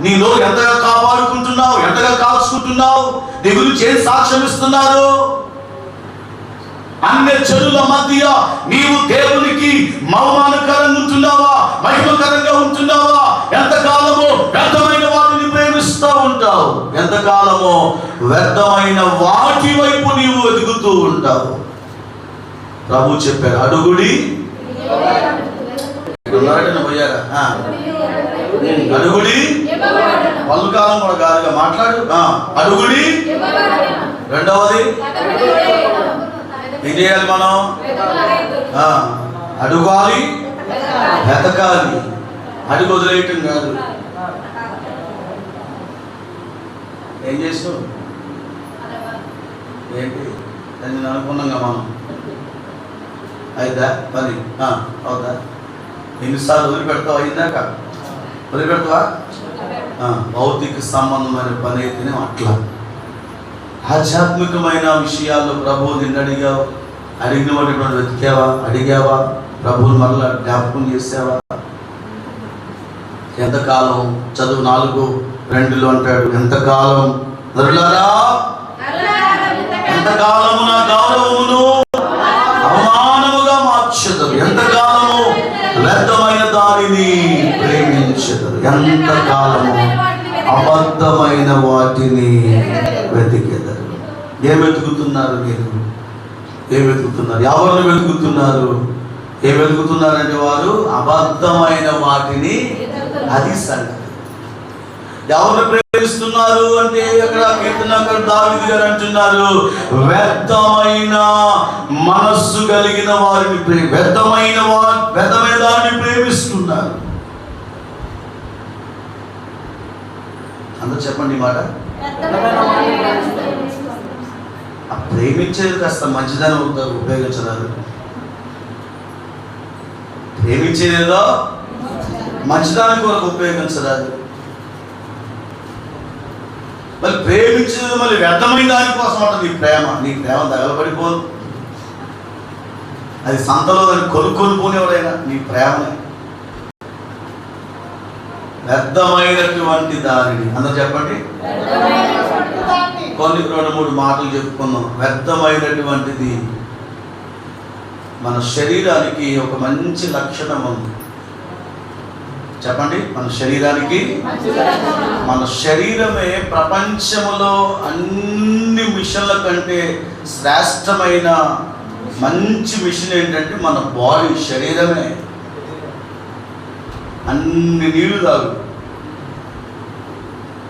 నీ నోరు ఎంతగా కాపాడుకుంటున్నావు? ఎంతగా కాల్చుకుంటున్నావు? నీ గురించి ఏం సాక్ష్యం ఇస్తున్నారు? అన్య జనుల మధ్య నీవు దేవునికి అవమానకరంగా ఉంటున్నావా? మహిమకరంగా ఉంటున్నావా? ఎంతకాలము వ్యర్థమైన వాటిని ప్రేమిస్తూ ఉంటావు? ఎంతకాలము వ్యర్థమైన వాటి వైపు నీవు వెతుకుతూ ఉంటావు? ప్రభు చెప్పారు, అడుగుడి పోయారా? అడుగుడి, పలు కాలం కూడా కాదుగా మాట్లాడు. అడుగుడి. రెండవది ఏం చేయాలి మనం? అడుగాలి, వెతకాలి. అడుగు వదిలేయటం కాదు. ఏం చేస్తావు? ఏంటి నేను అనుకున్నాగా మనం అయిద్దా పని? అవుతా? ఎన్నిసార్లు వదిలిపెడతావు? అయిందాక వదిలిపెడతావా? భౌతిక సంబంధమైన పని అయితేనే అట్లా. ఆధ్యాత్మికమైన విషయాల్లో ప్రభు నిన్ను అడిగావు, అడిగిన వాటి వెతికావా? అడిగావా? ప్రభువుని మరలా జ్ఞాపకం చేసావా? ఎంతకాలం? చదువు 4:2 అంటాడు, ఎంతకాలం నరులారా, ఎంతకాలము నా గౌరవమును అవమానముగా మార్చెదరు, ఎంతకాలము వ్యర్థమైన దానిని ప్రేమించెదరు, ఎంతకాలము అబద్ధమైన వాటిని వెతికెదరు. ఏం వెతుకుతున్నారు మీరు? ఏం వెతుకుతున్నారు? ఎవరిని వెతుకుతున్నారు? ఏం వెతుకుతున్నారంటే వారు అబద్ధమైన వాటిని. అది సంగతి. ఎవరిని ప్రేమిస్తున్నారు అంటే అక్కడ కీర్తనకారుడు దావీదు గారు అంటున్నారు, వ్యర్థమైన మనస్సు కలిగిన వారిని వ్యర్థమైన దాన్ని ప్రేమిస్తున్నారు. అందరూ చెప్పండి ఈ మాట. ఆ ప్రేమించేది కాస్త మంచిదని ఉపయోగించరాదు. ప్రేమించేదేదో మంచిదాని కొరకు ఉపయోగించరాదు. మళ్ళీ ప్రేమించేది మళ్ళీ వ్యర్థమైన దానికోసం ఉంటుంది. నీ ప్రేమ తగలబడిపోదు. అది సంతలో దాన్ని కొనుక్కొనిపోనేవాడైనా నీ ప్రేమని. వ్యర్థమైనటువంటి దానిని అందరూ చెప్పండి. కొన్ని 2-3 మాటలు చెప్పుకున్నాం. వ్యర్థమైనటువంటిది మన శరీరానికి ఒక మంచి లక్షణం ఉంది. చెప్పండి. మన శరీరానికి, మన శరీరమే ప్రపంచంలో అన్ని మిషన్ల కంటే శ్రేష్టమైన మంచి మిషన్ ఏంటంటే మన బాడీ, శరీరమే. అన్ని నీళ్లు తాగు,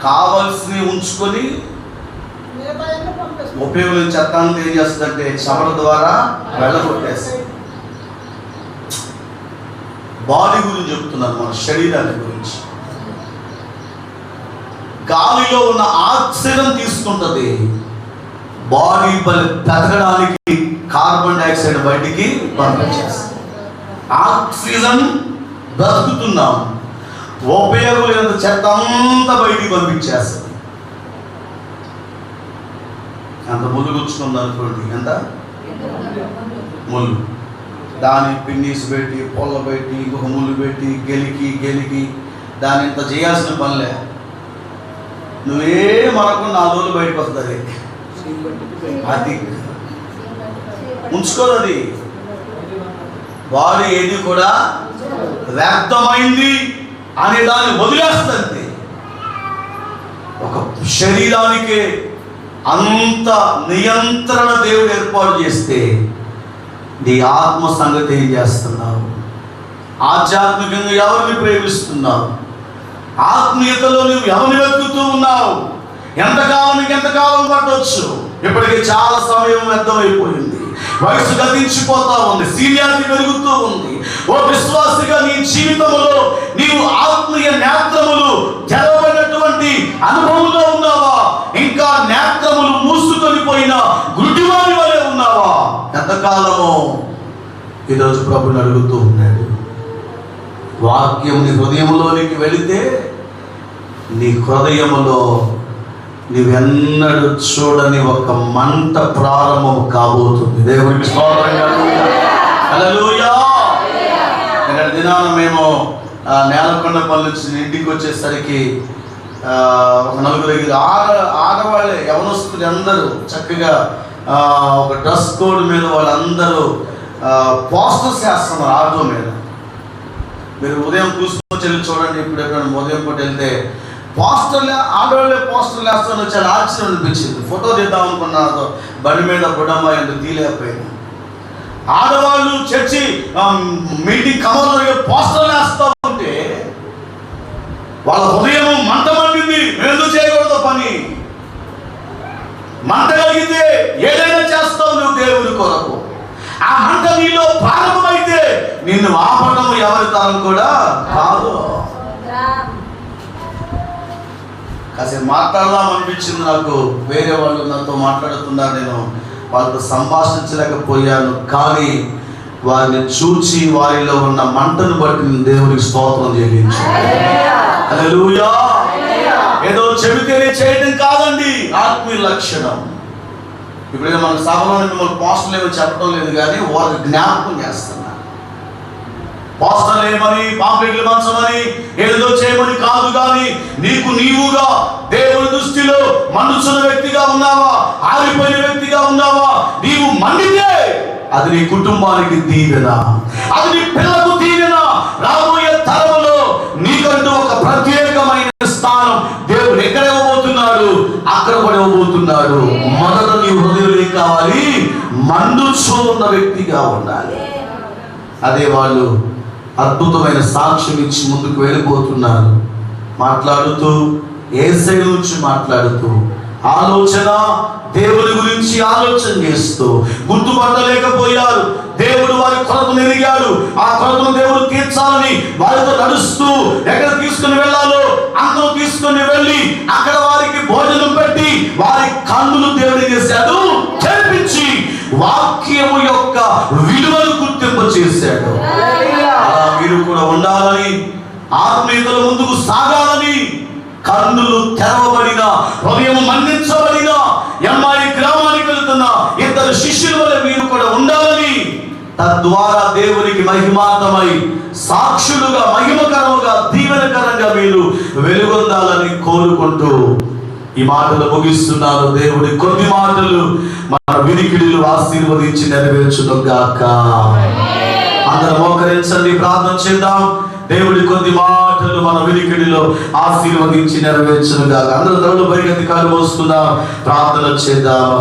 కావలసినవి ఉంచుకొని ఉపయోగించే చెత్తాన్ని ఏం చేస్తుందంటే చెమట ద్వారా వెళ్ళగొట్టేస్తాయి. బాడీ గురించి చెప్తున్నారు, మన శరీరాన్ని గురించి. గాలిలో ఉన్న ఆక్సిజన్ తీసుకుంటుంది, బాడీ బ్రతకడానికి కార్బన్ డైఆక్సైడ్ బయటికి పంపించేస్తుంది. ఆక్సిజన్ బ్రతుకుతున్నాం, ఉపయోగం లేనంత చెత్త అంతా బయటికి పంపించేస్తుంది. అంత ముళ్ళు గుచ్చుకుంది అనుకోండి, ఎంత ముళ్ళు, దాన్ని పిన్నీసి పెట్టి పొల్ల పెట్టి ఇంకొక ముళ్ళు పెట్టి గెలికి దాన్ని ఇంత చేయాల్సిన పనిలే. నువ్వేం మనకు 4 రోజులు బయటకు వస్తుంది. అది ఉంచుకోదు, అది వాడు ఏది కూడా వ్యర్థమైంది అనే దాన్ని వదిలేస్తుంది. ఒక శరీరానికి అంత నియంత్రణ దేవుడు ఏర్పాటు చేస్తే నీ ఆత్మ సంగతి ఏం చేస్తున్నావు? ఆధ్యాత్మికంగా ఎవరిని ప్రేమిస్తున్నావు? ఆత్మీయతలో నువ్వు ఎవరిని వెతుకుతూ ఉన్నావు? ఎంతకాలం పట్టవచ్చు? ఇప్పటికే చాలా సమయం వ్యర్థమైపోయింది, వయసు గతించిపోతా ఉంది, సీనియారిటీ పెరుగుతూ ఉంది. ఓ విశ్వాసిగా నీ జీవితంలో నీవు ఆత్మీయ నేత్రములు తెరవబడినటువంటి అనుభవంలో ఉన్నావా? ఇంకా నేత్రములు మూసుకొని పోయిన గుడ్డివారి వలె ఉన్నావా? ఎంతకాలమో? ఈరోజు ప్రభుని అడుగుతూ ఉన్నాడు. వాక్యం నీ హృదయంలోనికి వెళితే నీ హృదయములో నీవెన్నడూ చూడని ఒక మంట ప్రారంభం కాబోతుంది. దేవునికి స్తోత్రం కలుగుగాక. హల్లెలూయా. నిన్నటి దినాన మేము నేలకొండపల్లి నుంచి ఇంటికి వచ్చేసరికి ఒక 4 ఆడవాళ్ళే యవనస్తులు అందరూ చక్కగా ఒక డ్రెస్ కోడ్ మీద వాళ్ళందరూ పోస్టర్స్ వేస్తున్నారు ఆటో మీద. మీరు ఉదయం చూసుకొని చూడండి, ఇప్పుడు ఎప్పుడైనా ఉదయం పూట వెళ్తే ఆడవాళ్ళే పోస్టర్లు వేస్తాను. చాలా ఆశ్చర్యం అనిపించింది. ఫోటో తీద్దాం అనుకున్నాను, బండి మీద బుడమ్మ ఎందుకు తీయలేకపోయింది. ఆడవాళ్ళు చర్చి మీటింగ్ కమర్లో పోస్టర్లు వేస్తూ ఉంటే వాళ్ళ హృదయం మంట మండింది. ఎందుకు చేయకూడదు పని? మంట కలిగితే ఏదైనా చేస్తావు నువ్వు దేవుడి కొరకు. ఆ మంట నీలో ప్రారంభమైతే నిన్ను ఆపడం ఎవరి తరం కూడా కాదు. కాసేపు మాట్లాడదాం అనిపించింది నాకు. వేరే వాళ్ళు నాతో మాట్లాడుతున్నారు, నేను వాళ్ళతో సంభాషించలేకపోయాను. కానీ వారిని చూచి వారిలో ఉన్న మంటను బట్టి నేను దేవునికి స్తోత్రం చెల్లించాను. హల్లెలూయా. ఏదో చెబితేనే చేయడం కాదండి ఆత్మీయ లక్షణం. ఇప్పుడు మన సభలో మిమ్మల్ని పోస్టర్లు ఏమో చెప్పడం లేదు, కానీ వారికి జ్ఞాపకం చేస్తున్నా. పోస్టర్లు ఏమని, పాంప్లెట్లు పంచమని, ఏదో చేయమని కాదు, కానీ నీవుగా దేవుని దృష్టిలో మండుచున్న వ్యక్తిగా ఉన్నావా, ఆరిపోయిన వ్యక్తిగా ఉన్నావా? నీవు మండితే అది నీ కుటుంబానికి దీవెన, అది నీ పిల్లలకు దీవెన. రాబోయే తరంలో నీకంటూ ఒక ప్రత్యేకమైన స్థానం దేవుడు ఎక్కడ ఇవ్వబోతున్నాడు, అక్కడ కూడా ఇవ్వబోతున్నాడు. మొదట నీ హృదయంలో ఏం కావాలి? మండుచూ ఉన్న వ్యక్తిగా ఉండాలి. అదే వాళ్ళు అద్భుతమైన సాక్ష్యం ఇచ్చి ముందుకు వెళ్ళిపోతున్నారు. మాట్లాడుతూ యేసయ్య నుంచి మాట్లాడుతూ ఆలోచన దేవుని గురించి ఆలోచన చేస్తూ గుర్తుపట్టలేకపోయారు. దేవుడు వారి కొరతను ఎరిగాడు. ఆ కొరతను దేవుడు తీర్చాలని వారితో నడుస్తూ ఎక్కడ తీసుకుని వెళ్ళాలో అంతలో తీసుకుని వెళ్ళి అక్కడ వారికి భోజనం పెట్టి వారి కన్నులు దేవుడు చేశాడు చేర్పించి వాక్యము యొక్క విలువను గుర్తింపు చేశాడు. మీరు కూడా ఉండాలని, ఆత్మీయతలో ముందుకు సాగాలని, కన్నులు తెరవబడిన, హృదయం మన్నించబడిన, ఎమ్మాయి గ్రామానికి వెళ్తున్న 2 శిష్యుల వల్ల మీరు కూడా ఉండాలని, తద్వారా దేవునికి మహిమార్థమై సాక్షులుగా, మహిమకరముగా, దీవెనకరంగా మీరు వెలుగొందాలని కోరుకుంటూ ఈ మాటలు ముగిస్తున్నాను. దేవుడి కొద్ది మాటలు మన వినికిడిలు ఆశీర్వదించి నెరవేర్చును గాక. అందరూ మోకరించండి, ప్రార్థన చేద్దాం. దేవుడి కొద్ది మాటలు మన వినికిడిలో ఆశీర్వదించి నెరవేర్చును గాక. అందరూ తరలు పరిగెత్తి కాలు మోసుకుందాం, ప్రార్థన చేద్దాం.